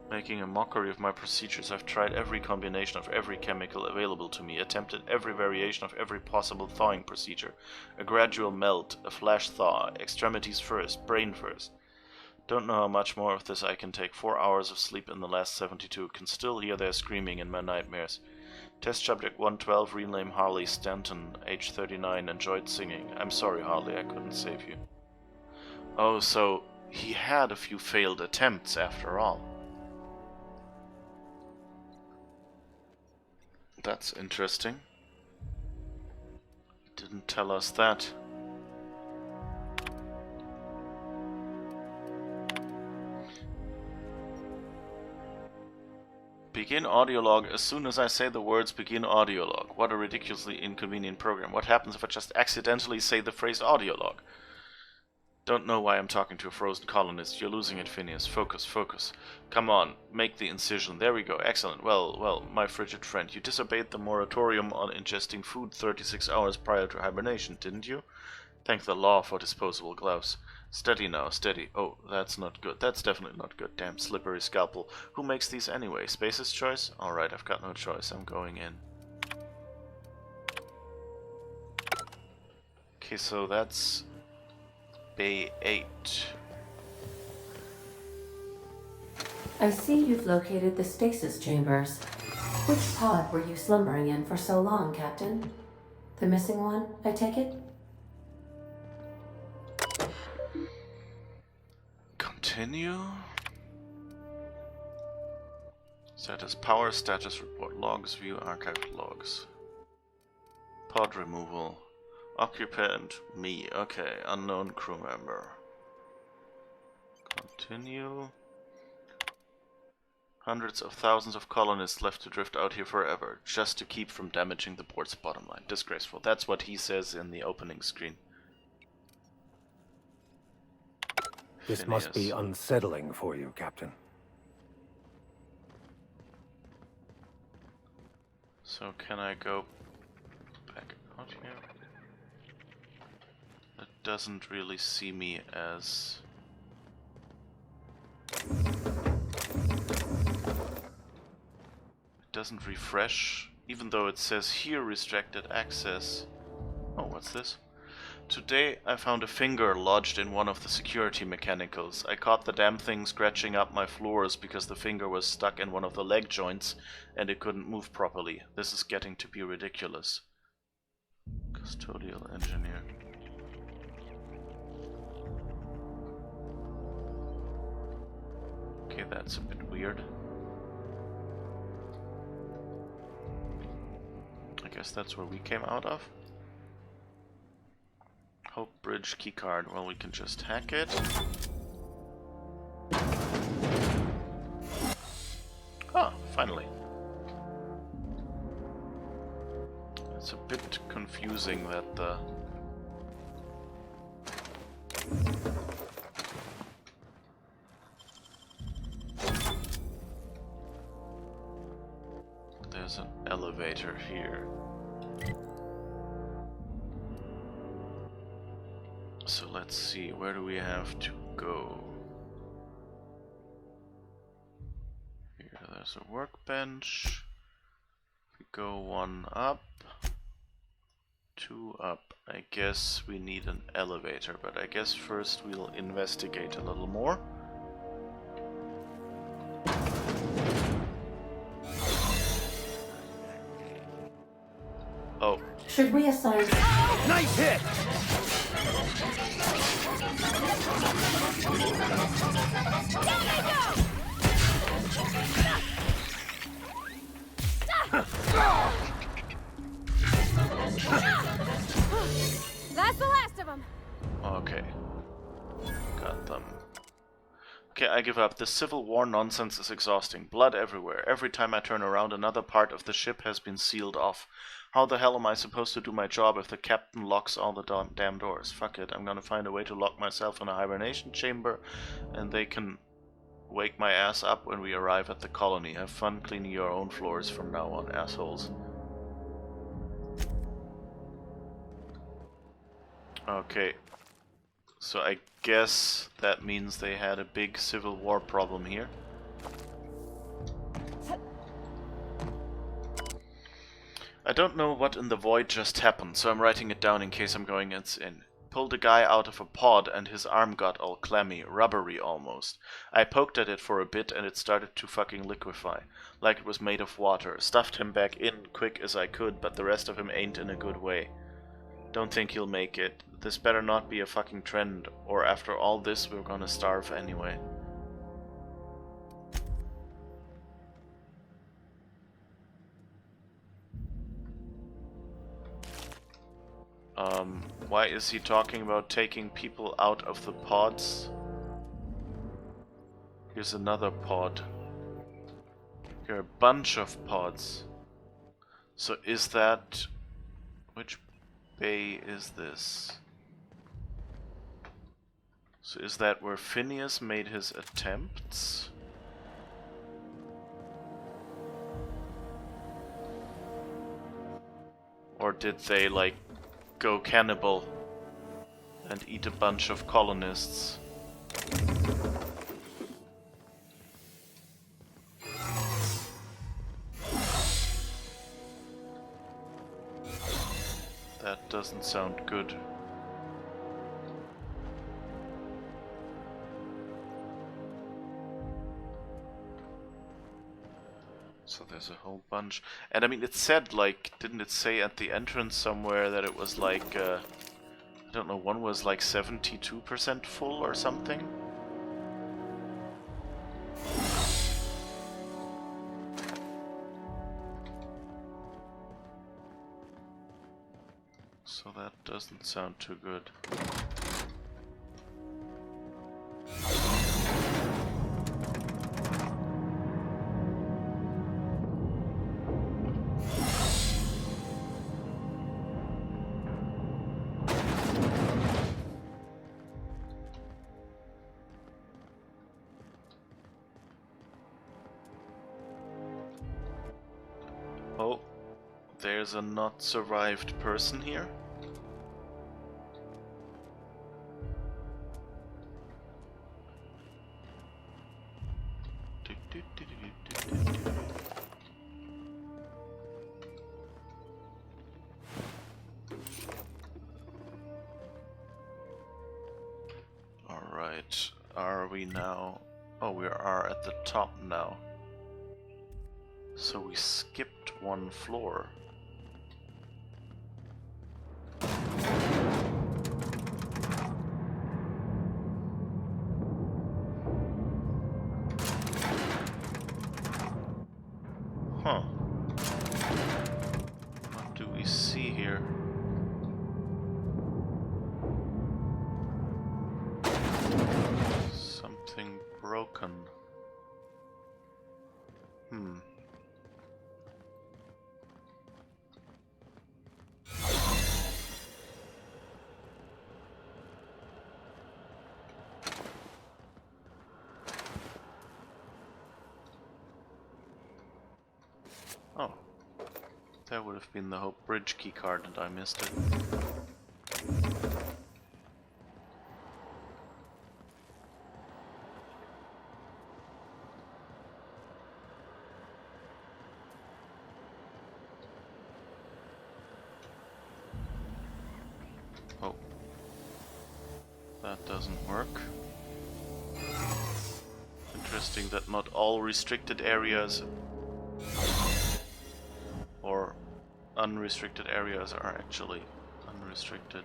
Making a mockery of my procedures, I've tried every combination of every chemical available to me, attempted every variation of every possible thawing procedure. A gradual melt, a flash thaw, extremities first, brain first. Don't know how much more of this I can take. 4 hours of sleep in the last 72. Can still hear their screaming in my nightmares. Test subject 112, real name Harley Stanton, age 39, enjoyed singing. I'm sorry, Harley, I couldn't save you. Oh, so he had a few failed attempts after all. That's interesting. Didn't tell us that. Begin audio log as soon as I say the words begin audio log. What a ridiculously inconvenient program. What happens if I just accidentally say the phrase audio log? Don't know why I'm talking to a frozen colonist. You're losing it, Phineas. Focus, focus. Come on, make the incision. There we go. Excellent. Well, my frigid friend, you disobeyed the moratorium on ingesting food 36 hours prior to hibernation, didn't you? Thank the law for disposable gloves. Steady now, steady. Oh, that's not good. That's definitely not good. Damn slippery scalpel. Who makes these anyway? Space's choice? Alright, I've got no choice. I'm going in. Okay, so that's Bay 8. I see you've located the stasis chambers. Which pod were you slumbering in for so long, Captain? The missing one, I take it? Continue? Status power, status report, logs, view archived logs. Pod removal. Occupant, me. Okay, unknown crew member. Continue. Hundreds of thousands of colonists left to drift out here forever, just to keep from damaging the port's bottom line. Disgraceful. That's what he says in the opening screen. This must be unsettling for you, Captain. So can I go back out here? It doesn't really see me as... It doesn't refresh, even though it says here restricted access. Oh, what's this? Today I found a finger lodged in one of the security mechanicals. I caught the damn thing scratching up my floors because the finger was stuck in one of the leg joints and it couldn't move properly. This is getting to be ridiculous. Custodial engineer. Okay, that's a bit weird. I guess that's where we came out of. Hope Bridge keycard. Well, we can just hack it. Ah, finally. It's a bit confusing that the... There's an elevator here. So let's see, where do we have to go? Here, there's a workbench. If we go 1 up, 2 up. I guess we need an elevator, but I guess first we'll investigate a little more. Oh. Should we assign... Nice hit! That's the last of them. Okay. Got them. Okay, I give up. This Civil War nonsense is exhausting. Blood everywhere. Every time I turn around, another part of the ship has been sealed off. How the hell am I supposed to do my job if the captain locks all the damn doors? Fuck it, I'm gonna find a way to lock myself in a hibernation chamber, and they can wake my ass up when we arrive at the colony. Have fun cleaning your own floors from now on, assholes. Okay. So I guess that means they had a big Civil War problem here. I don't know what in the void just happened, so I'm writing it down in case I'm going in. Pulled a guy out of a pod and his arm got all clammy, rubbery almost. I poked at it for a bit and it started to fucking liquefy, like it was made of water. Stuffed him back in quick as I could, but the rest of him ain't in a good way. Don't think he'll make it. This better not be a fucking trend, or after all this we're gonna starve anyway. Why is he talking about taking people out of the pods? Here's another pod. Here are a bunch of pods. So is that... which bay is this? So is that where Phineas made his attempts? Or did they, like, go cannibal and eat a bunch of colonists? That doesn't sound good. So there's a whole bunch. And I mean, it said, like, didn't it say at the entrance somewhere that it was like, I don't know, one was like 72% full or something? Doesn't sound too good. Oh, there's a not survived person here. Alright, are we now? Oh, we are at the top now. So we skipped one floor. Huh. What do we see here? Something broken. Oh. That would have been the Hope Bridge keycard and I missed it. Oh. That doesn't work. Interesting that not all restricted areas or unrestricted areas are actually unrestricted.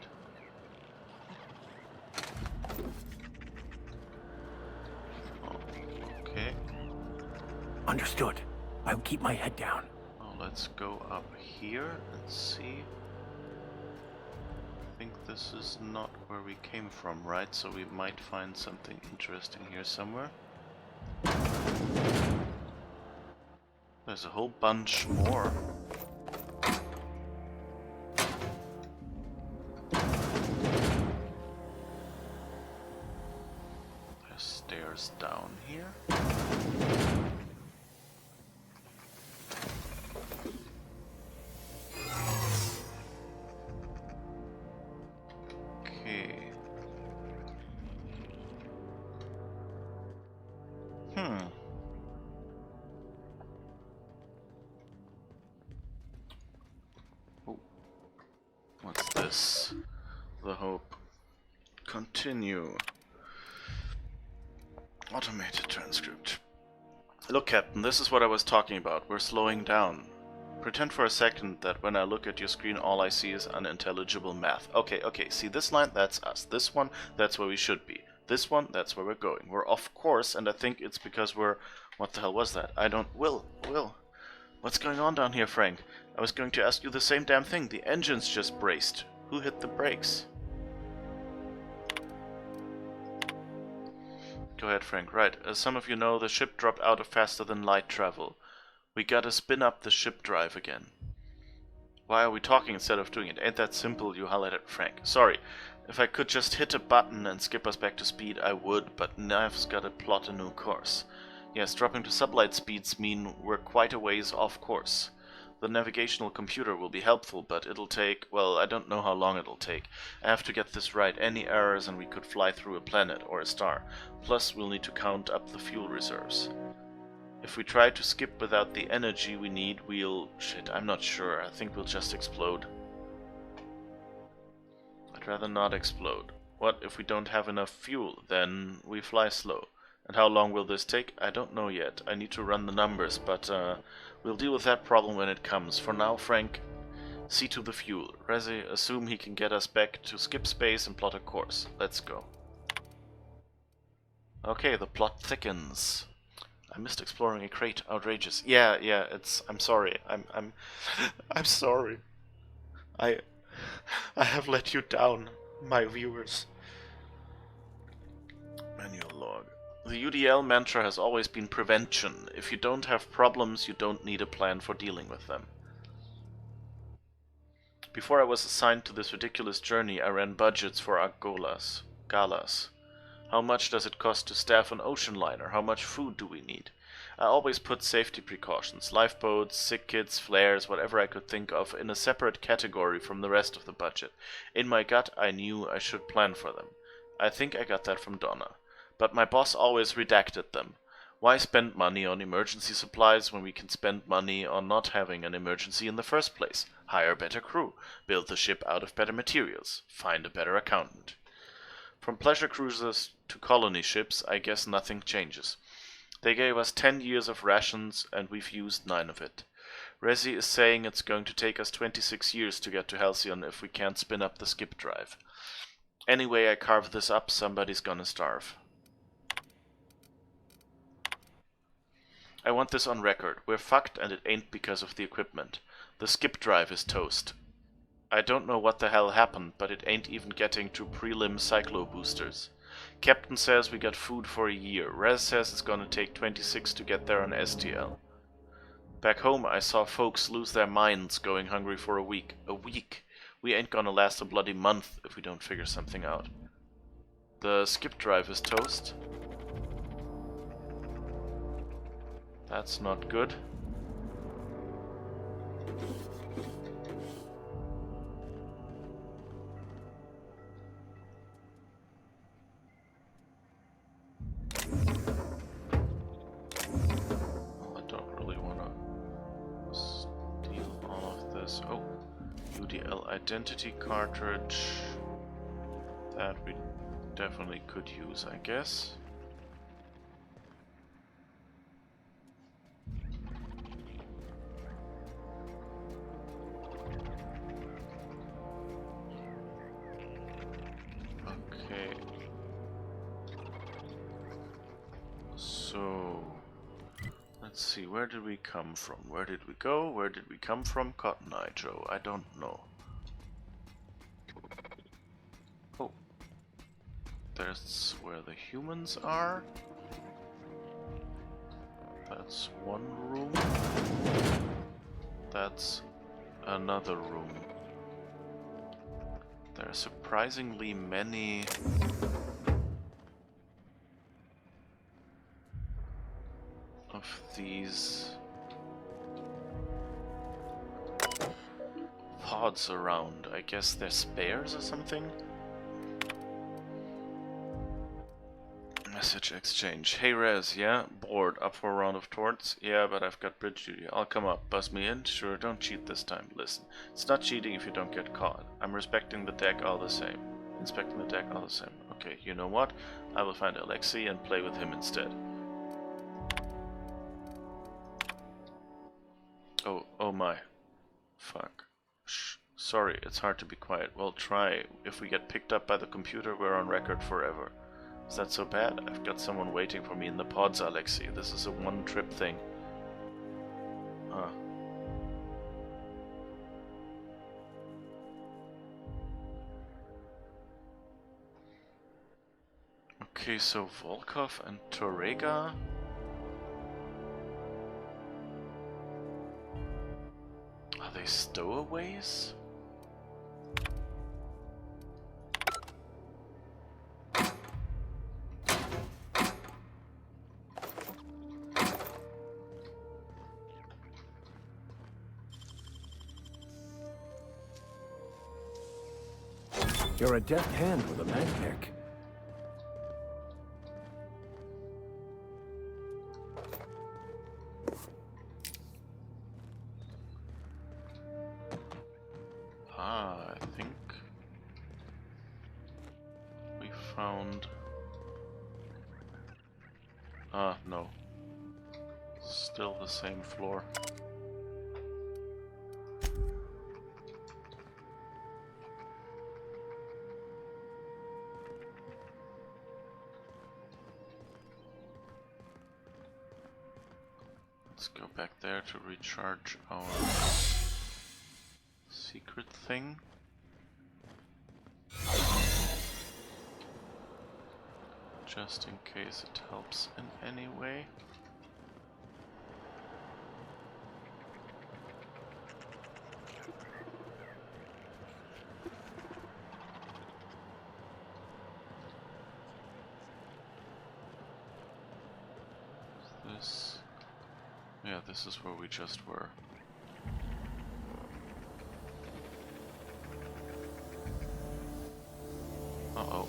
Oh, okay. Understood. I'll keep my head down. Well, let's go up here and see. I think this is not where we came from, right? So we might find something interesting here somewhere. There's a whole bunch more. There's stairs down here. Okay. Oh. What's this? The Hope. Continue. Automated transcript. Look, Captain, this is what I was talking about. We're slowing down. Pretend for a second that when I look at your screen, all I see is unintelligible math. Okay, see this line? That's us. This one, that's where we should be. This one, that's where we're going. We're off course, and I think it's because we're... What the hell was that? I don't... Will. What's going on down here, Frank? I was going to ask you the same damn thing. The engine's just braced. Who hit the brakes? Go ahead, Frank. Right. As some of you know, the ship dropped out of faster than light travel. We gotta spin up the ship drive again. Why are we talking instead of doing it? Ain't that simple, you highlighted Frank. Sorry. If I could just hit a button and skip us back to speed, I would, but Nav's gotta plot a new course. Yes, dropping to sublight speeds mean we're quite a ways off course. The navigational computer will be helpful, but it'll take, well, I don't know how long it'll take. I have to get this right. Any errors and we could fly through a planet or a star. Plus, we'll need to count up the fuel reserves. If we try to skip without the energy we need, we'll... Shit, I'm not sure. I think we'll just explode. I'd rather not explode. What if we don't have enough fuel? Then we fly slow. And how long will this take? I don't know yet. I need to run the numbers, but we'll deal with that problem when it comes. For now, Frank, see to the fuel. Rezi, assume he can get us back to skip space and plot a course. Let's go. Okay, the plot thickens. I missed exploring a crate. Outrageous. Yeah, it's... I'm sorry. I'm sorry. I have let you down, my viewers. Manual log. The UDL mantra has always been prevention. If you don't have problems, you don't need a plan for dealing with them. Before I was assigned to this ridiculous journey, I ran budgets for our galas. How much does it cost to staff an ocean liner? How much food do we need? I always put safety precautions, lifeboats, sick kits, flares, whatever I could think of, in a separate category from the rest of the budget. In my gut, I knew I should plan for them. I think I got that from Donna. But my boss always redacted them. Why spend money on emergency supplies when we can spend money on not having an emergency in the first place? Hire better crew, build the ship out of better materials, find a better accountant. From pleasure cruisers to colony ships, I guess nothing changes. They gave us 10 years of rations and we've used 9 of it. Resi is saying it's going to take us 26 years to get to Halcyon if we can't spin up the skip drive. Anyway, I carve this up, somebody's gonna starve. I want this on record. We're fucked and it ain't because of the equipment. The skip drive is toast. I don't know what the hell happened, but it ain't even getting to prelim cyclo boosters. Captain says we got food for a year. Rez says it's gonna take 26 to get there on STL. Back home I saw folks lose their minds going hungry for a week. A week? We ain't gonna last a bloody month if we don't figure something out. The skip drive is toast. That's not good. Well, I don't really want to steal all of this. Oh, UDL identity cartridge. That we definitely could use, I guess. Okay. So, let's see, where did we come from? Where did we go? Where did we come from? Cotton Eye Joe, I don't know. Oh. That's where the humans are. That's one room. That's another room. There are surprisingly many of these pods around. I guess they're spares or something? Message exchange. Hey Rez, yeah? Bored. Up for a round of torts? Yeah, but I've got bridge duty. I'll come up. Buzz me in? Sure, don't cheat this time. Listen, it's not cheating if you don't get caught. I'm respecting the deck all the same. Inspecting the deck all the same. Okay, you know what? I will find Alexei and play with him instead. Oh my. Fuck. Shh. Sorry, it's hard to be quiet. Well, try. If we get picked up by the computer, we're on record forever. Is that so bad? I've got someone waiting for me in the pods, Alexei. This is a one-trip thing. Huh. Okay, so Volkov and Torrega? Are they stowaways? You're a deft hand with a mag pick. Ah, I think we found... Ah, no. Still the same floor. Let's go back there to recharge our secret thing. Just in case it helps in any way. This... yeah, this is where we just were. Uh-oh.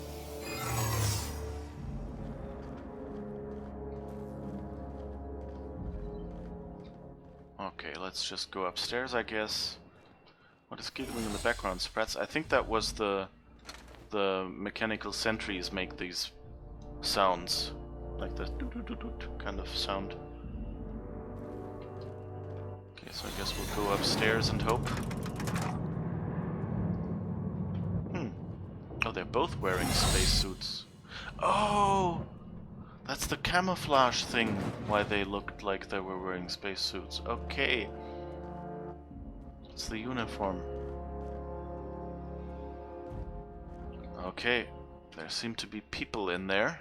Okay, let's just go upstairs, I guess. What is giggling in the background? Sprats? I think that was the mechanical sentries make these sounds. Like the doot-doot-doot-doot kind of sound. Okay, so I guess we'll go upstairs and hope. Oh, they're both wearing spacesuits. Oh! That's the camouflage thing, why they looked like they were wearing spacesuits. Okay. It's the uniform. Okay. There seem to be people in there.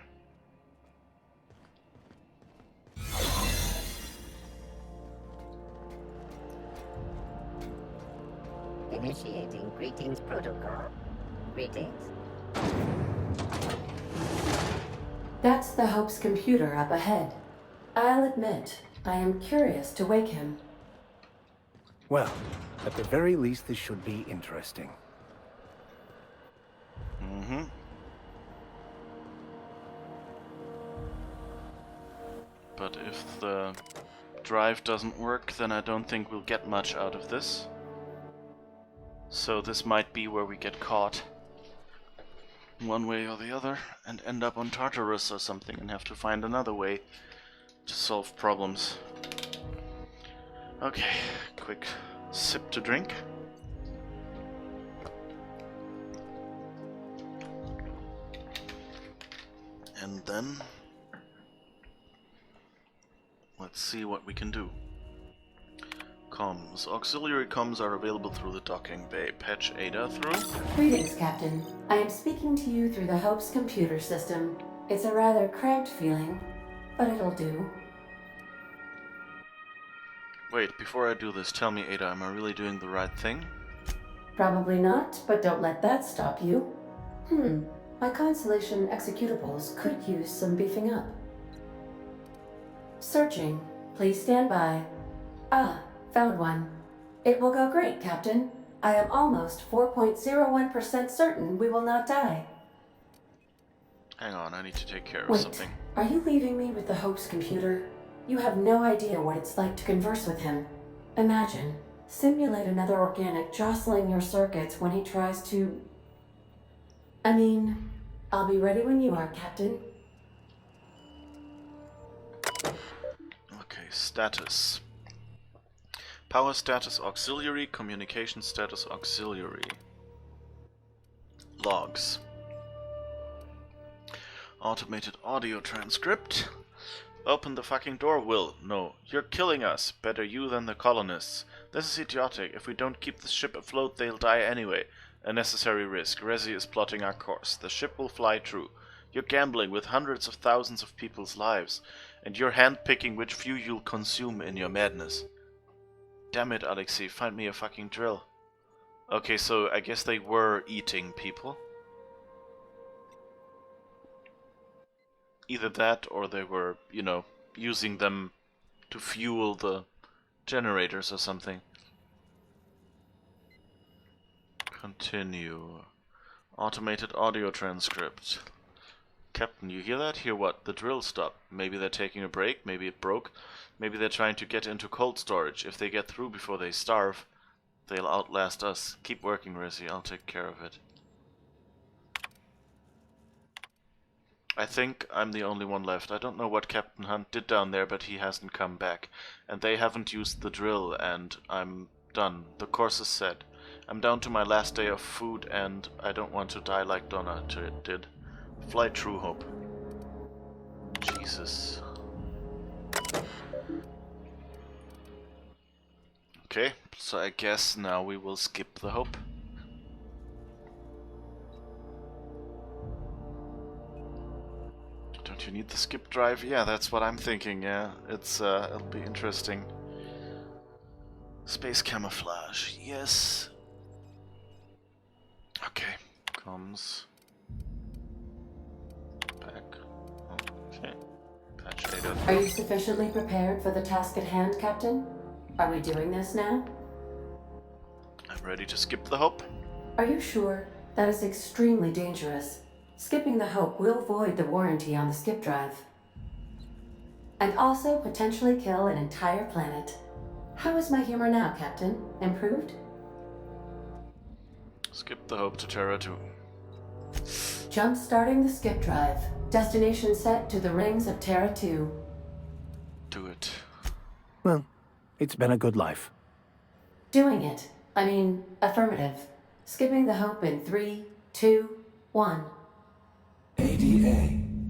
Initiating greetings protocol. Greetings. That's the Hope's computer up ahead. I'll admit, I am curious to wake him. Well, at the very least, this should be interesting. Mm-hmm. But if the drive doesn't work, then I don't think we'll get much out of this. So this might be where we get caught one way or the other and end up on Tartarus or something and have to find another way to solve problems. Okay, quick sip to drink. And then let's see what we can do. Comms. Auxiliary comms are available through the docking bay. Patch Ada through. Greetings, Captain. I am speaking to you through the Hope's computer system. It's a rather cramped feeling, but it'll do. Wait, before I do this, tell me, Ada, am I really doing the right thing? Probably not, but don't let that stop you. My Constellation executables could use some beefing up. Searching. Please stand by. Ah, found one. It will go great, Captain. I am almost 4.01% certain we will not die. Hang on, I need to take care of Wait, something. are you leaving me with the Hope's computer? You have no idea what it's like to converse with him. Imagine, simulate another organic jostling your circuits when he tries to... I mean, I'll be ready when you are, Captain. Okay, status. Power status auxiliary, communication status auxiliary. Logs. Automated audio transcript. Open the fucking door, Will. No, you're killing us. Better you than the colonists. This is idiotic. If we don't keep the ship afloat, they'll die anyway. A necessary risk. Resi is plotting our course. The ship will fly true. You're gambling with hundreds of thousands of people's lives. And you're handpicking which few you'll consume in your madness. Damn it, Alexei. Find me a fucking drill. Okay, so I guess they were eating people. Either that or they were, you know, using them to fuel the generators or something. Continue. Automated audio transcript. Captain, you hear that? Hear what? The drill stopped. Maybe they're taking a break, maybe it broke. Maybe they're trying to get into cold storage. If they get through before they starve, they'll outlast us. Keep working, Resi. I'll take care of it. I think I'm the only one left. I don't know what Captain Hunt did down there, but he hasn't come back. And they haven't used the drill, and I'm done. The course is set. I'm down to my last day of food, and I don't want to die like Donna did. Fly true, Hope. Jesus. Okay, so I guess now we will skip the Hope. Don't you need the skip drive? Yeah, that's what I'm thinking, yeah. It'll be interesting. Space camouflage, yes. Okay, comms. Back. Okay. Patch data. Are you sufficiently prepared for the task at hand, Captain? Are we doing this now? I'm ready to skip the Hope. Are you sure? That is extremely dangerous. Skipping the Hope will void the warranty on the skip drive. And also potentially kill an entire planet. How is my humor now, Captain? Improved? Skip the Hope to Terra 2. Jump starting the skip drive. Destination set to the rings of Terra 2. Do it. Well, it's been a good life. Doing it. I mean, affirmative. Skipping the Hope in 3, 2, 1. ADA,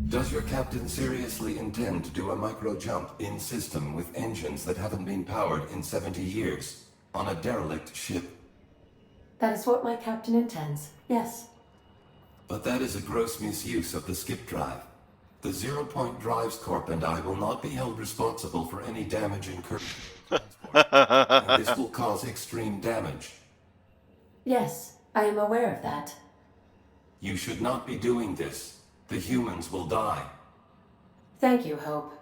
does your captain seriously intend to do a micro jump in system with engines that haven't been powered in 70 years on a derelict ship? That is what my captain intends, yes. But that is a gross misuse of the skip drive. The Zero Point Drives Corp and I will not be held responsible for any damage incurred. And this will cause extreme damage. Yes, I am aware of that. You should not be doing this. The humans will die. Thank you, Hope.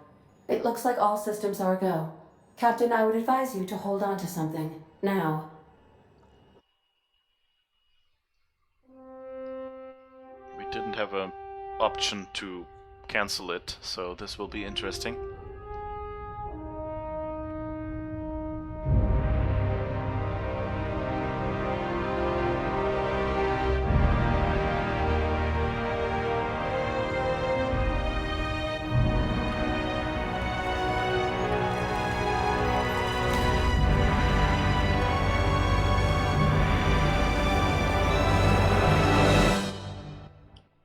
It looks like all systems are a go. Captain, I would advise you to hold on to something. Now. We didn't have an option to cancel it, so this will be interesting.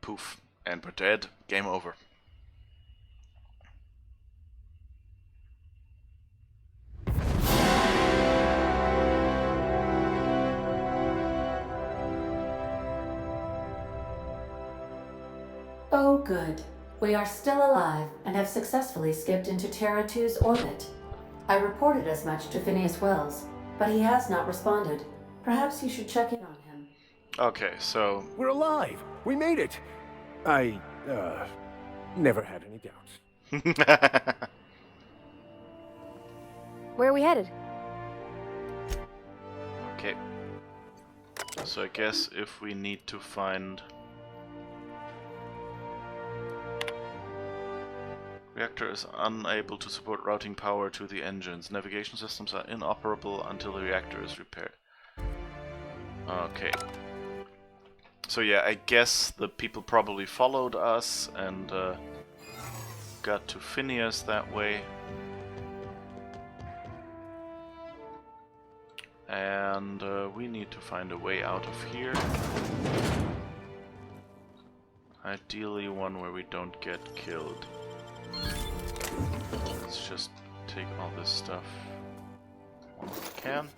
Poof. And we're dead. Game over. Oh, good. We are still alive and have successfully skipped into Terra 2's orbit. I reported as much to Phineas Wells, but he has not responded. Perhaps you should check in on him. Okay, so... We're alive! We made it! I, never had any doubts. Where are we headed? Okay. So I guess if we need to find... Reactor is unable to support routing power to the engines. Navigation systems are inoperable until the reactor is repaired. Okay. So yeah, I guess the people probably followed us and got to Phineas that way. And we need to find a way out of here. Ideally one where we don't get killed. Let's just take all this stuff while we can.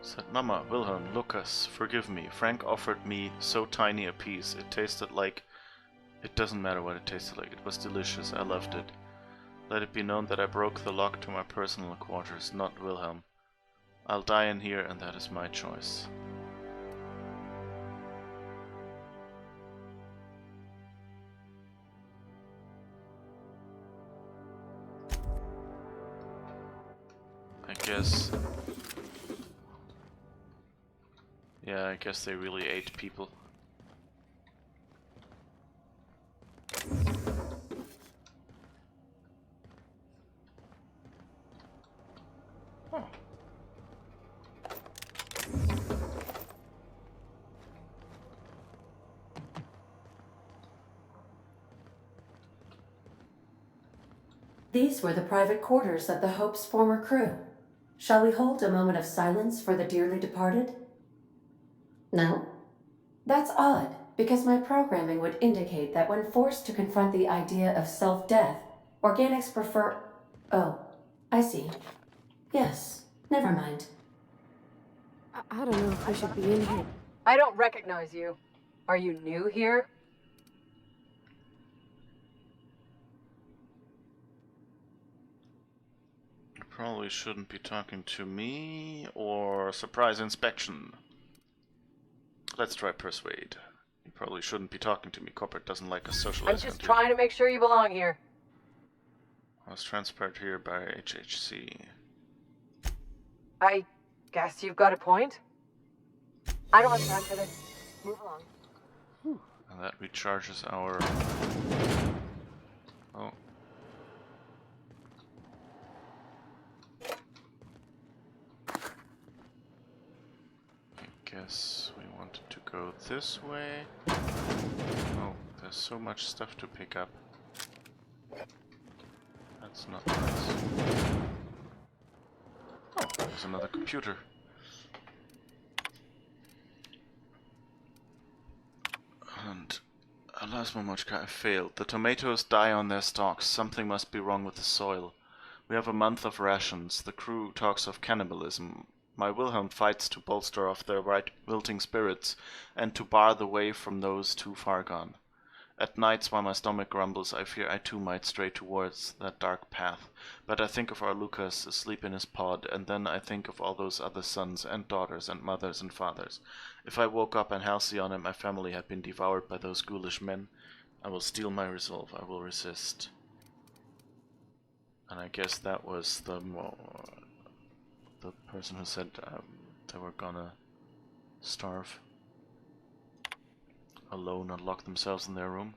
Said Mama, Wilhelm, Lucas, forgive me. Frank offered me so tiny a piece. It tasted like... It doesn't matter what it tasted like. It was delicious. I loved it. Let it be known that I broke the lock to my personal quarters, not Wilhelm. I'll die in here, and that is my choice. I guess... Yeah, I guess they really ate people. Oh. These were the private quarters of the Hope's former crew. Shall we hold a moment of silence for the dearly departed? No? That's odd, because my programming would indicate that when forced to confront the idea of self-death, organics prefer... Oh, I see. Yes, never mind. I don't know if we should be in here. I don't recognize you. Are you new here? You probably shouldn't be talking to me, or surprise inspection. Let's try persuade. You probably shouldn't be talking to me. Corporate doesn't like a socialist. I'm just trying to make sure you belong here. I was transferred here by HHC. I guess you've got a point. I don't have time for this. Move along. And that recharges our... Oh. I guess we wanted to go this way. Oh, there's so much stuff to pick up. That's not nice. Oh, there's another computer. And alas, Momochka, I failed. The tomatoes die on their stalks. Something must be wrong with the soil. We have a month of rations. The crew talks of cannibalism. My Wilhelm fights to bolster off their wilting spirits and to bar the way from those too far gone. At nights, while my stomach grumbles, I fear I too might stray towards that dark path. But I think of our Lucas asleep in his pod, and then I think of all those other sons and daughters and mothers and fathers. If I woke up and Halcyon and my family had been devoured by those ghoulish men, I will steel my resolve. I will resist. And I guess that was the person who said they were gonna starve alone and lock themselves in their room.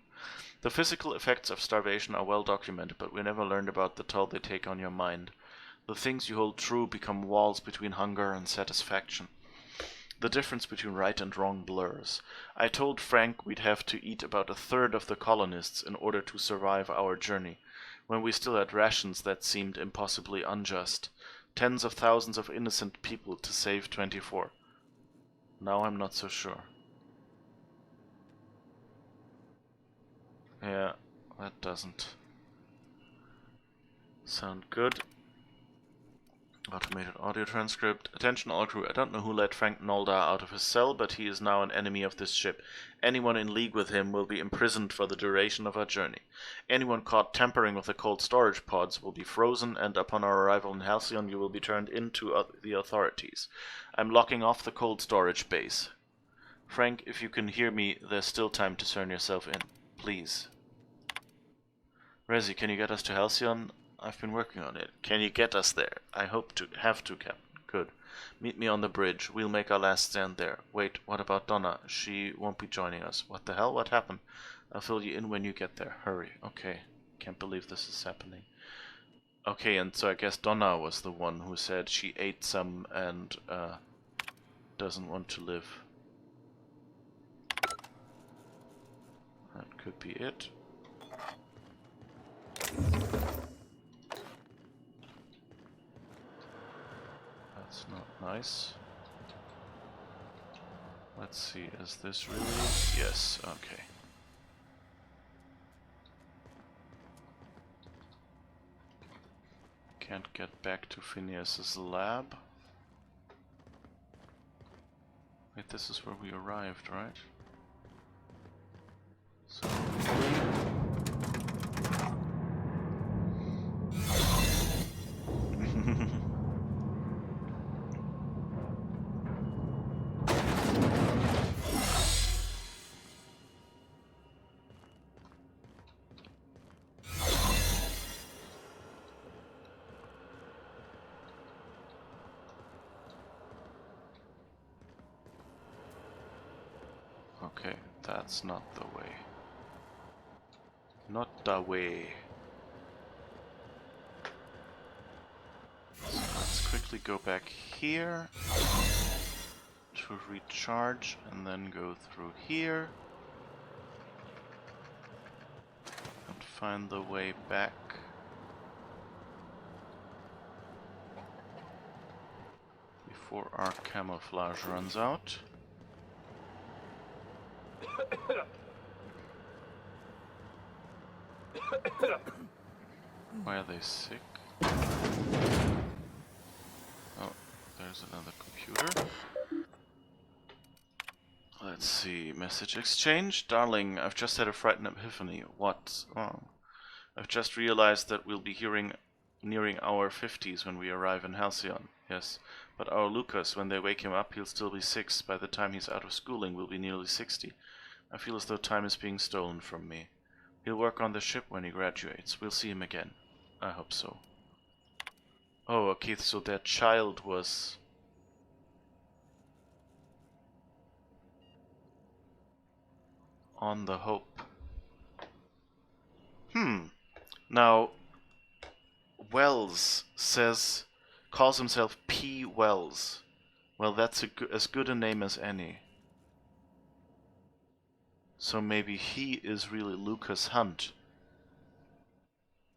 The physical effects of starvation are well documented, but we never learned about the toll they take on your mind. The things you hold true become walls between hunger and satisfaction. The difference between right and wrong blurs. I told Frank we'd have to eat about a third of the colonists in order to survive our journey. When we still had rations, that seemed impossibly unjust. Tens of thousands of innocent people to save 24. Now I'm not so sure. Yeah, that doesn't sound good. Automated audio transcript. Attention all crew. I don't know who let Frank Nolda out of his cell, but he is now an enemy of this ship. Anyone in league with him will be imprisoned for the duration of our journey. Anyone caught tampering with the cold storage pods will be frozen, and upon our arrival in Halcyon you will be turned into the authorities. I'm locking off the cold storage base. Frank, if you can hear me, there's still time to turn yourself in. Please. Rezi, can you get us to Halcyon? I've been working on it. Can you get us there? I hope to. Have to, Captain. Good. Meet me on the bridge. We'll make our last stand there. Wait, what about Donna? She won't be joining us. What the hell? What happened? I'll fill you in when you get there. Hurry. Okay. Can't believe this is happening. Okay, and so I guess Donna was the one who said she ate some and doesn't want to live. That could be it. That's not nice. Let's see, is this really? Yes, okay. Can't get back to Phineas's lab. Wait, this is where we arrived, right? So okay, that's not the way. Not the way. So let's quickly go back here to recharge and then go through here and find the way back before our camouflage runs out. Why are they sick? Oh, there's another computer. Let's see, message exchange. Darling, I've just had a frightened epiphany. What's wrong? I've just realized that we'll be nearing our 50s when we arrive in Halcyon. Yes, but our Lucas, when they wake him up, he'll still be 6. By the time he's out of schooling, we'll be nearly 60. I feel as though time is being stolen from me. He'll work on the ship when he graduates. We'll see him again. I hope so. Oh, okay, so that child was... on the Hope. Now, Wells calls himself P. Wells. Well, that's as good a name as any. So maybe he is really Lucas Hunt.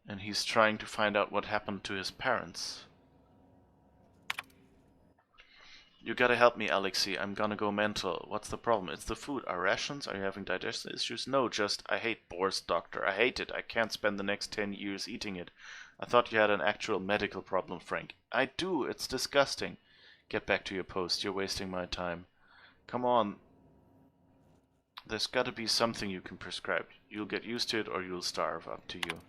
And he's trying to find out what happened to his parents. You gotta help me, Alexei. I'm gonna go mental. What's the problem? It's the food. Our rations? Are you having digestion issues? No, just I hate Boar's doctor. I hate it. I can't spend the next 10 years eating it. I thought you had an actual medical problem, Frank. I do. It's disgusting. Get back to your post. You're wasting my time. Come on. There's gotta be something you can prescribe. You'll get used to it or you'll starve. Up to you.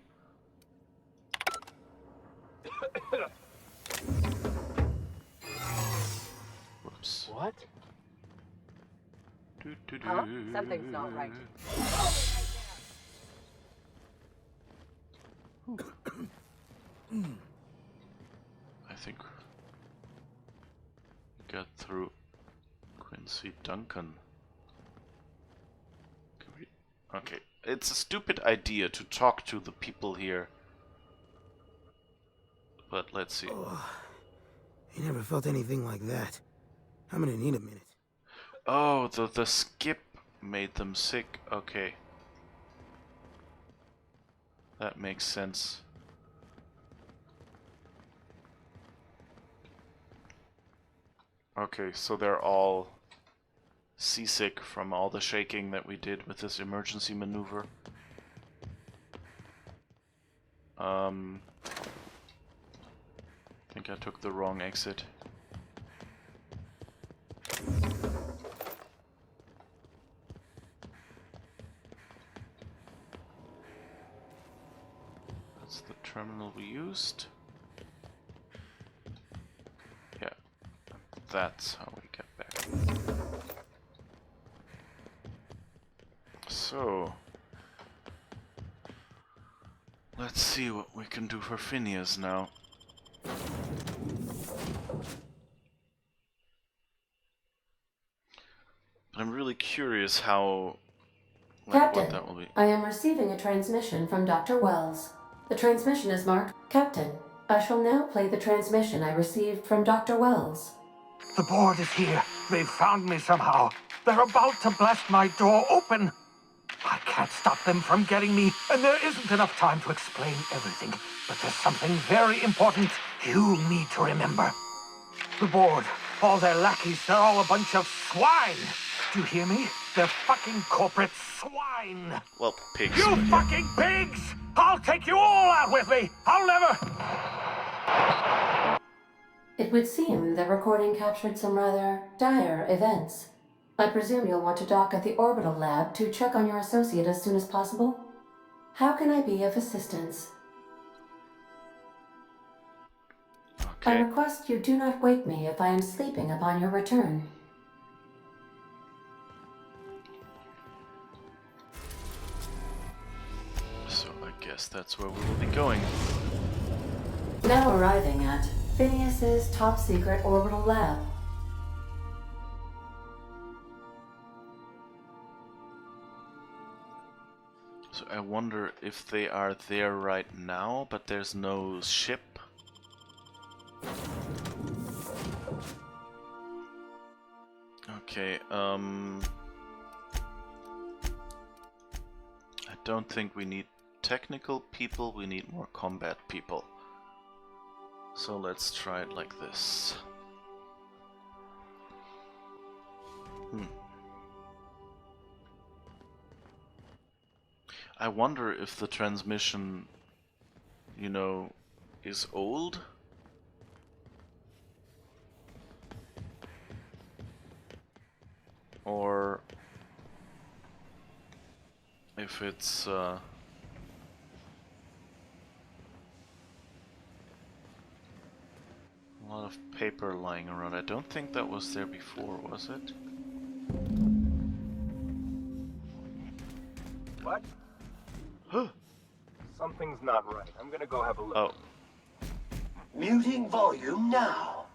Whoops. What? Huh? Something's not right. I think we got through Quincy Duncan. Okay, it's a stupid idea to talk to the people here. But let's see. Oh, I never felt anything like that. I'm gonna need a minute. Oh, the skip made them sick. Okay. That makes sense. Okay, so they're all seasick from all the shaking that we did with this emergency maneuver. I think I took the wrong exit. That's the terminal we used. Yeah, that's how we get back. So, let's see what we can do for Phineas now. But I'm really curious how, Captain, what that will be. I am receiving a transmission from Dr. Wells. The transmission is marked Captain. I shall now play the transmission I received from Dr. Wells. The board is here. They've found me somehow. They're about to blast my door open. I can't stop them from getting me, and there isn't enough time to explain everything. But there's something very important you need to remember. The board, all their lackeys, they're all a bunch of swine. Do you hear me? They're fucking corporate swine. Well, pigs. You fucking pigs! I'll take you all out with me. I'll never... It would seem the recording captured some rather dire events. I presume you'll want to dock at the orbital lab to check on your associate as soon as possible? How can I be of assistance? Okay. I request you do not wake me if I am sleeping upon your return. So I guess that's where we will be going. Now arriving at Phineas's top secret orbital lab. So I wonder if they are there right now, but there's no ship. Okay, I don't think we need technical people, we need more combat people. So let's try it like this. I wonder if the transmission, you know, is old? Or if it's a lot of paper lying around. I don't think that was there before, was it? What? Something's not right. I'm gonna go have a look. Oh. Muting volume now.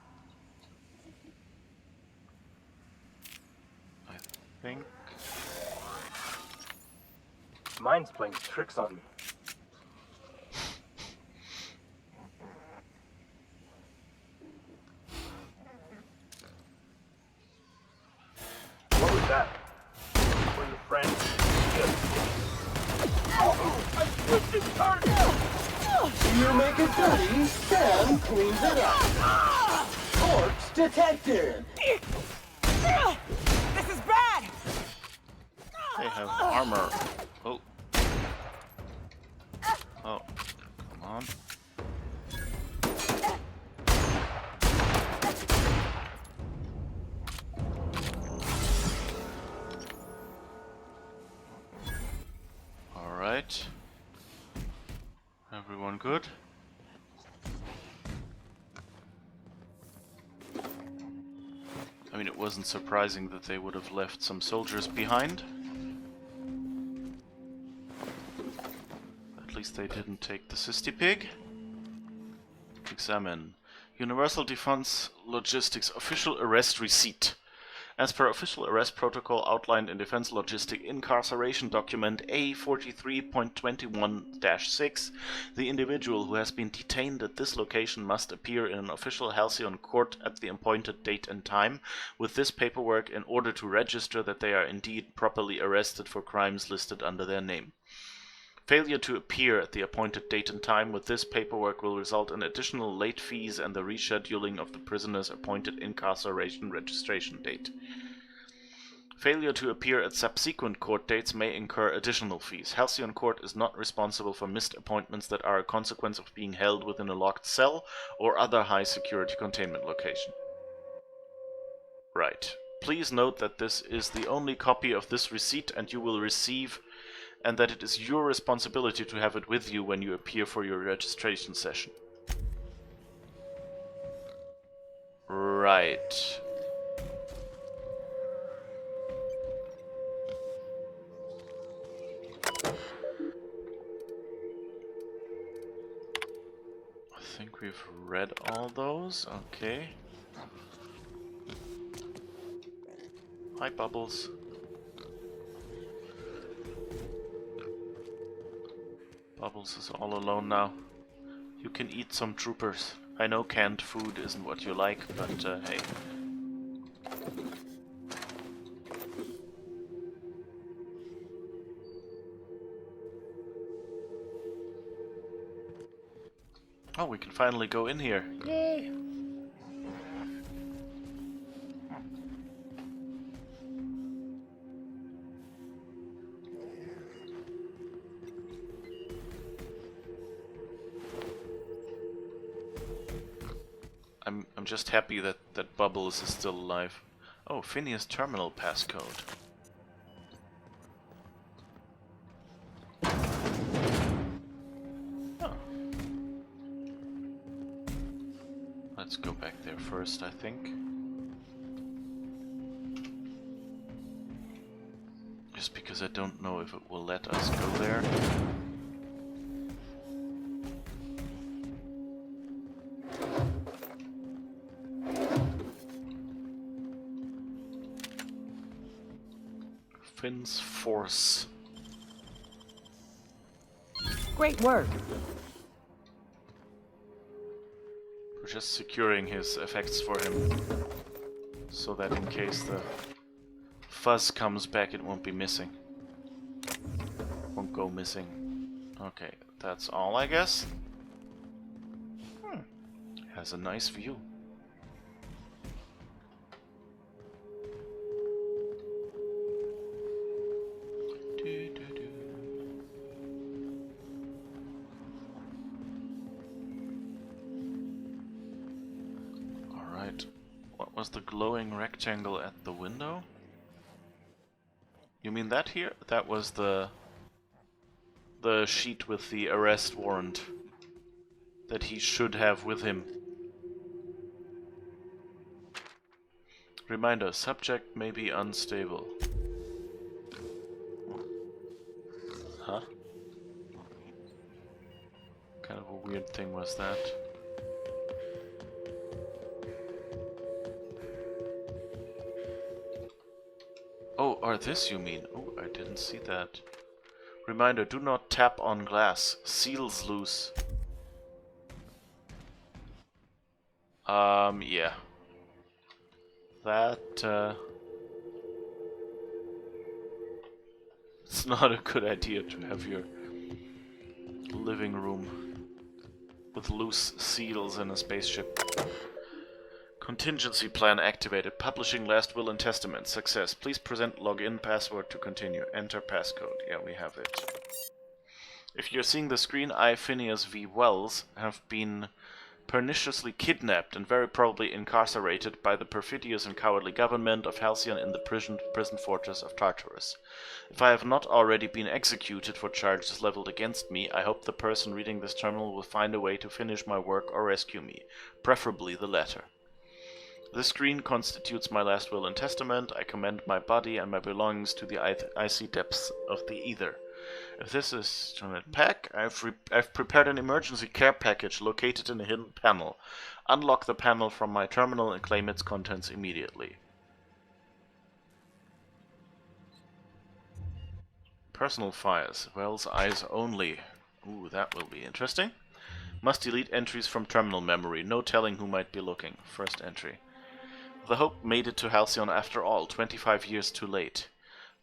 I think... Mine's playing tricks on me. What was that? Were your friends? I twisted target! You make it dirty, Sam cleans it up. Corpse detected. This is bad! They have armor. Oh. Oh. Come on. Alright. Everyone good? I mean, it wasn't surprising that they would have left some soldiers behind. At least they didn't take the Sisty Pig. Examine. Universal Defense Logistics Official Arrest Receipt. As per official arrest protocol outlined in Defense Logistic Incarceration Document A43.21-6, the individual who has been detained at this location must appear in an official Halcyon court at the appointed date and time with this paperwork in order to register that they are indeed properly arrested for crimes listed under their name. Failure to appear at the appointed date and time with this paperwork will result in additional late fees and the rescheduling of the prisoner's appointed incarceration registration date. Failure to appear at subsequent court dates may incur additional fees. Halcyon Court is not responsible for missed appointments that are a consequence of being held within a locked cell or other high-security containment location. Right. Please note that this is the only copy of this receipt and you will receive, and that it is your responsibility to have it with you when you appear for your registration session. Right. I think we've read all those. Okay. Hi, Bubbles. Bubbles is all alone now. You can eat some troopers. I know canned food isn't what you like, but hey. Oh, we can finally go in here. Yay! I'm just happy that Bubbles is still alive. Oh, Phineas terminal passcode. Oh. Let's go back there first, I think. Just because I don't know if it will let us go there. Finn's Force. Great work. We're just securing his effects for him, so that in case the fuzz comes back it won't be missing. Won't go missing. Okay, that's all I guess. Has a nice view. What was the glowing rectangle at the window? You mean that here? That was the sheet with the arrest warrant that he should have with him. Reminder, subject may be unstable. Huh? Kind of a weird thing was that. Oh, or this you mean? Oh, I didn't see that. Reminder, do not tap on glass. Seals loose. Yeah. That, it's not a good idea to have your living room with loose seals in a spaceship. Contingency plan activated. Publishing last will and testament. Success. Please present login password to continue. Enter passcode. Yeah, we have it. If you're seeing the screen, I, Phineas V. Wells, have been perniciously kidnapped and very probably incarcerated by the perfidious and cowardly government of Halcyon in the prison fortress of Tartarus. If I have not already been executed for charges leveled against me, I hope the person reading this terminal will find a way to finish my work or rescue me, preferably the latter. This screen constitutes my last will and testament. I commend my body and my belongings to the icy depths of the ether. If this is to pack, I've prepared an emergency care package located in a hidden panel. Unlock the panel from my terminal and claim its contents immediately. Personal files. Wells eyes only. Ooh, that will be interesting. Must delete entries from terminal memory. No telling who might be looking. First entry. The Hope made it to Halcyon after all, 25 years too late.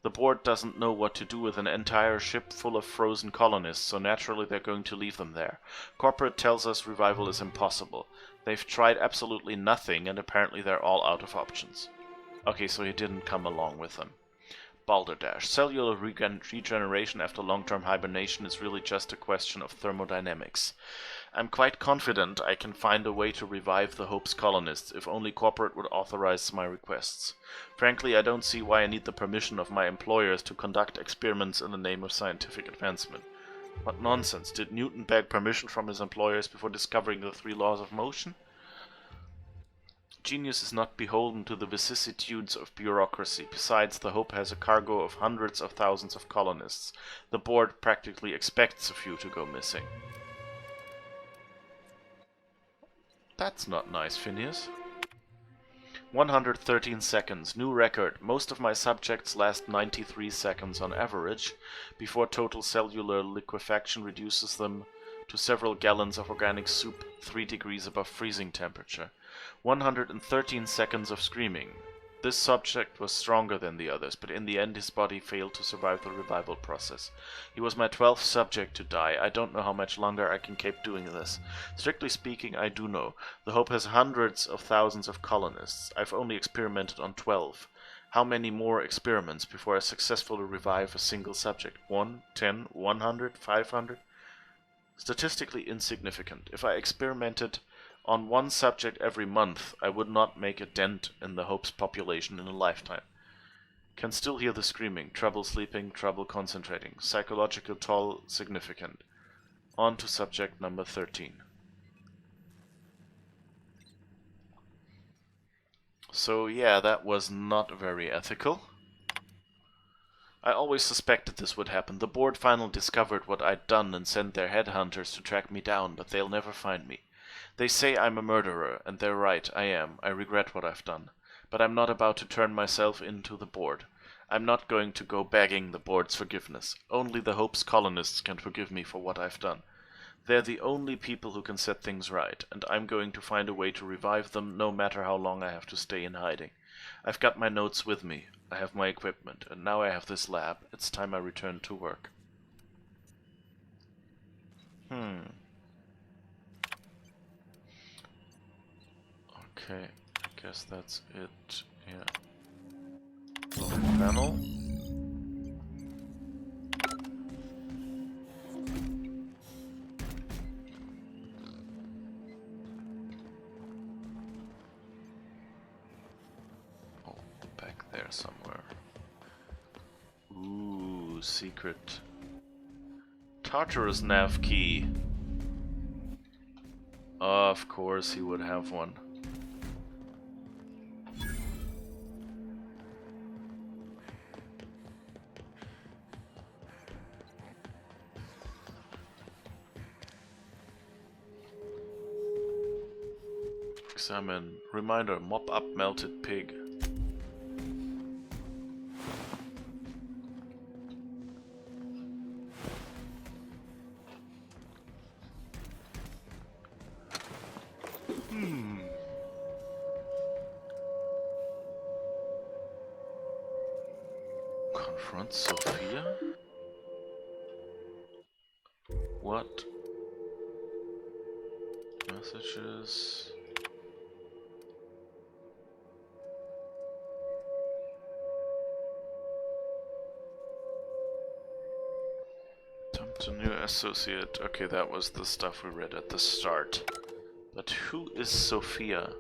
The board doesn't know what to do with an entire ship full of frozen colonists, so naturally they're going to leave them there. Corporate tells us revival is impossible. They've tried absolutely nothing, and apparently they're all out of options. Okay, so he didn't come along with them. Balderdash. Cellular regeneration after long-term hibernation is really just a question of thermodynamics. I'm quite confident I can find a way to revive the Hope's colonists, if only corporate would authorize my requests. Frankly, I don't see why I need the permission of my employers to conduct experiments in the name of scientific advancement. What nonsense. Did Newton beg permission from his employers before discovering the 3 laws of motion? Genius is not beholden to the vicissitudes of bureaucracy. Besides, the Hope has a cargo of hundreds of thousands of colonists. The board practically expects a few to go missing. That's not nice, Phineas. 113 seconds. New record. Most of my subjects last 93 seconds on average, before total cellular liquefaction reduces them to several gallons of organic soup 3 degrees above freezing temperature. 113 seconds of screaming. This subject was stronger than the others, but in the end his body failed to survive the revival process. He was my 12th subject to die. I don't know how much longer I can keep doing this. Strictly speaking, I do know. The Hope has hundreds of thousands of colonists. I've only experimented on 12. How many more experiments before I successfully revive a single subject? 1, 10, 100, 500? Statistically insignificant. If I experimented on 1 subject every month, I would not make a dent in the Hope's population in a lifetime. Can still hear the screaming. Trouble sleeping, trouble concentrating. Psychological toll significant. On to subject number 13. So yeah, that was not very ethical. I always suspected this would happen. The board finally discovered what I'd done and sent their headhunters to track me down, but they'll never find me. They say I'm a murderer, and they're right, I am. I regret what I've done. But I'm not about to turn myself into the board. I'm not going to go begging the board's forgiveness. Only the Hope's colonists can forgive me for what I've done. They're the only people who can set things right, and I'm going to find a way to revive them, no matter how long I have to stay in hiding. I've got my notes with me. I have my equipment, and now I have this lab. It's time I return to work. Okay, I guess that's it. Yeah. Little panel. somewhere. Ooh, secret. Tartarus nav key. Of course he would have one. Examine. Reminder, mop up melted pig. Confront Sophia? What? Messages. Attempt to new associate. Okay, that was the stuff we read at the start. But who is Sophia?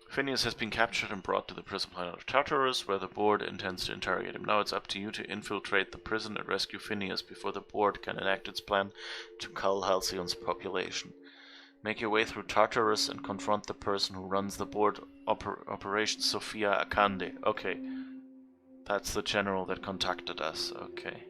Phineas has been captured and brought to the prison planet of Tartarus, where the board intends to interrogate him. Now it's up to you to infiltrate the prison and rescue Phineas before the board can enact its plan to cull Halcyon's population. Make your way through Tartarus and confront the person who runs the board Operation Sophia Akande. Okay. That's the general that contacted us. Okay.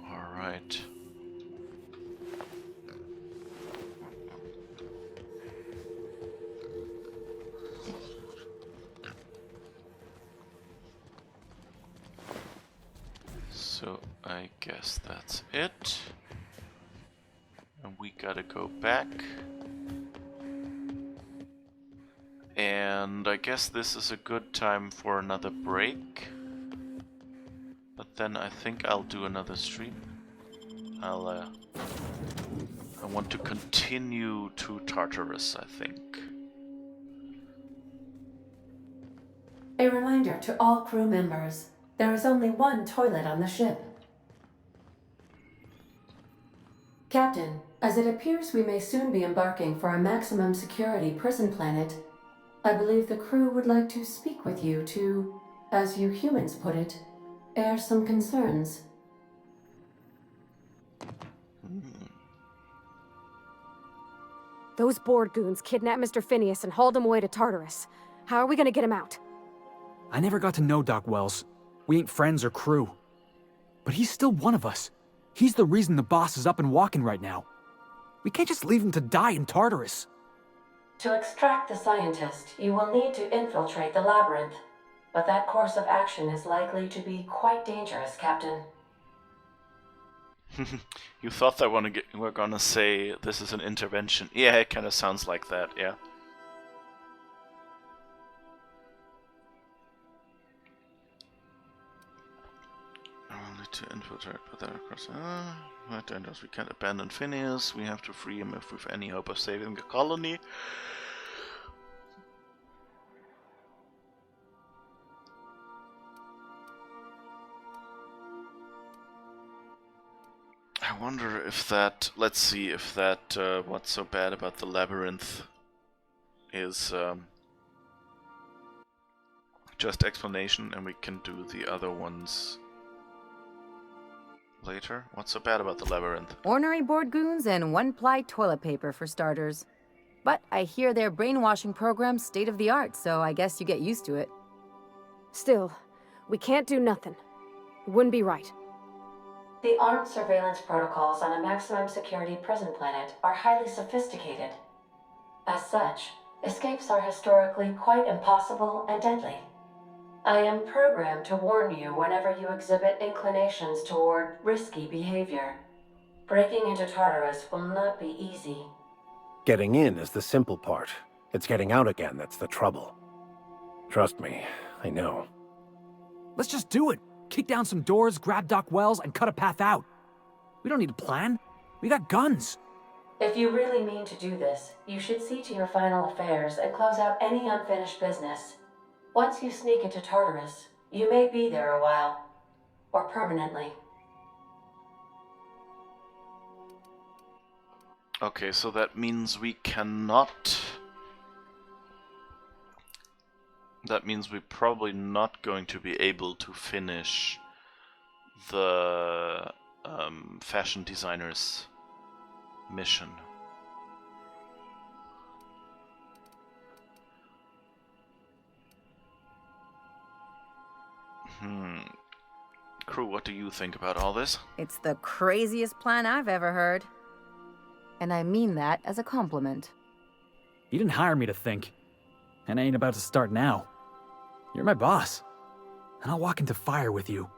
Alright. So I guess that's it. And we gotta go back. And I guess this is a good time for another break. But then I think I'll do another stream. I want to continue to Tartarus, I think. A reminder to all crew members, there is only one toilet on the ship. Captain, as it appears we may soon be embarking for a maximum security prison planet, I believe the crew would like to speak with you to, as you humans put it, air some concerns. Those board goons kidnapped Mr. Phineas and hauled him away to Tartarus. How are we gonna get him out? I never got to know Doc Wells. We ain't friends or crew. But he's still one of us. He's the reason the boss is up and walking right now. We can't just leave him to die in Tartarus. To extract the scientist, you will need to infiltrate the labyrinth. But that course of action is likely to be quite dangerous, Captain. You thought that we're gonna say this is an intervention. Yeah, it kind of sounds like that, yeah. Only to infiltrate, but that across. Right, dangerous. We can't abandon Phineas. We have to free him if we've any hope of saving the colony. I wonder if that, let's see if that, what's so bad about the labyrinth is just explanation, and we can do the other ones later. What's so bad about the labyrinth? Ornery board goons and one-ply toilet paper for starters. But I hear their brainwashing program's state-of-the-art, so I guess you get used to it. Still, we can't do nothing. It wouldn't be right. The armed surveillance protocols on a maximum security prison planet are highly sophisticated. As such, escapes are historically quite impossible and deadly. I am programmed to warn you whenever you exhibit inclinations toward risky behavior. Breaking into Tartarus will not be easy. Getting in is the simple part. It's getting out again that's the trouble. Trust me, I know. Let's just do it. Kick down some doors, grab Doc Wells, and cut a path out. We don't need a plan. We got guns. If you really mean to do this, you should see to your final affairs and close out any unfinished business. Once you sneak into Tartarus, you may be there a while. Or permanently. Okay, so that means we cannot... That means we're probably not going to be able to finish the fashion designer's mission. Crew, what do you think about all this? It's the craziest plan I've ever heard. And I mean that as a compliment. You didn't hire me to think. And I ain't about to start now. You're my boss. And I'll walk into fire with you.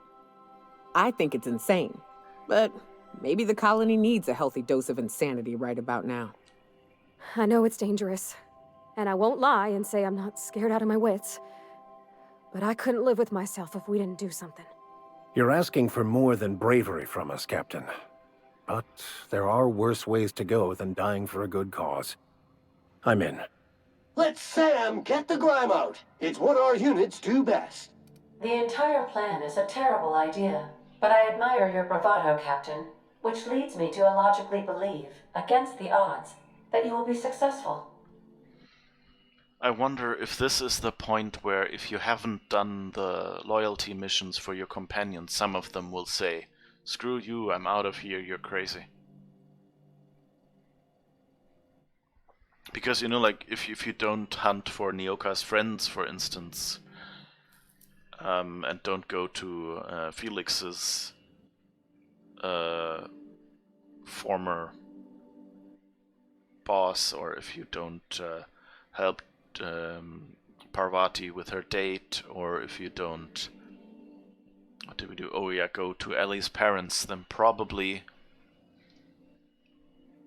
I think it's insane. But maybe the colony needs a healthy dose of insanity right about now. I know it's dangerous. And I won't lie and say I'm not scared out of my wits. But I couldn't live with myself if we didn't do something. You're asking for more than bravery from us, Captain. But there are worse ways to go than dying for a good cause. I'm in. Let Sam get the grime out. It's what our units do best. The entire plan is a terrible idea, but I admire your bravado, Captain, which leads me to illogically believe, against the odds, that you will be successful. I wonder if this is the point where if you haven't done the loyalty missions for your companions, some of them will say, "Screw you, I'm out of here, you're crazy." Because, you know, like, if you don't hunt for Nyoka's friends, for instance, and don't go to Felix's former boss, or if you don't help Parvati with her date, or if you don't... What did we do? Oh yeah, go to Ellie's parents, then probably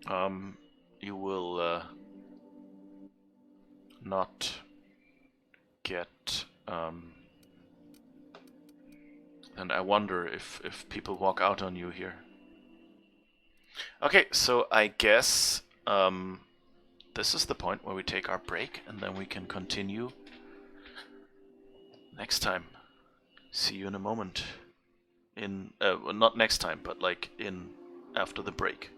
you will not get... and I wonder if people walk out on you here. Okay, so I guess this is the point where we take our break, and then we can continue next time. See you in a moment. In not next time, but like in after the break.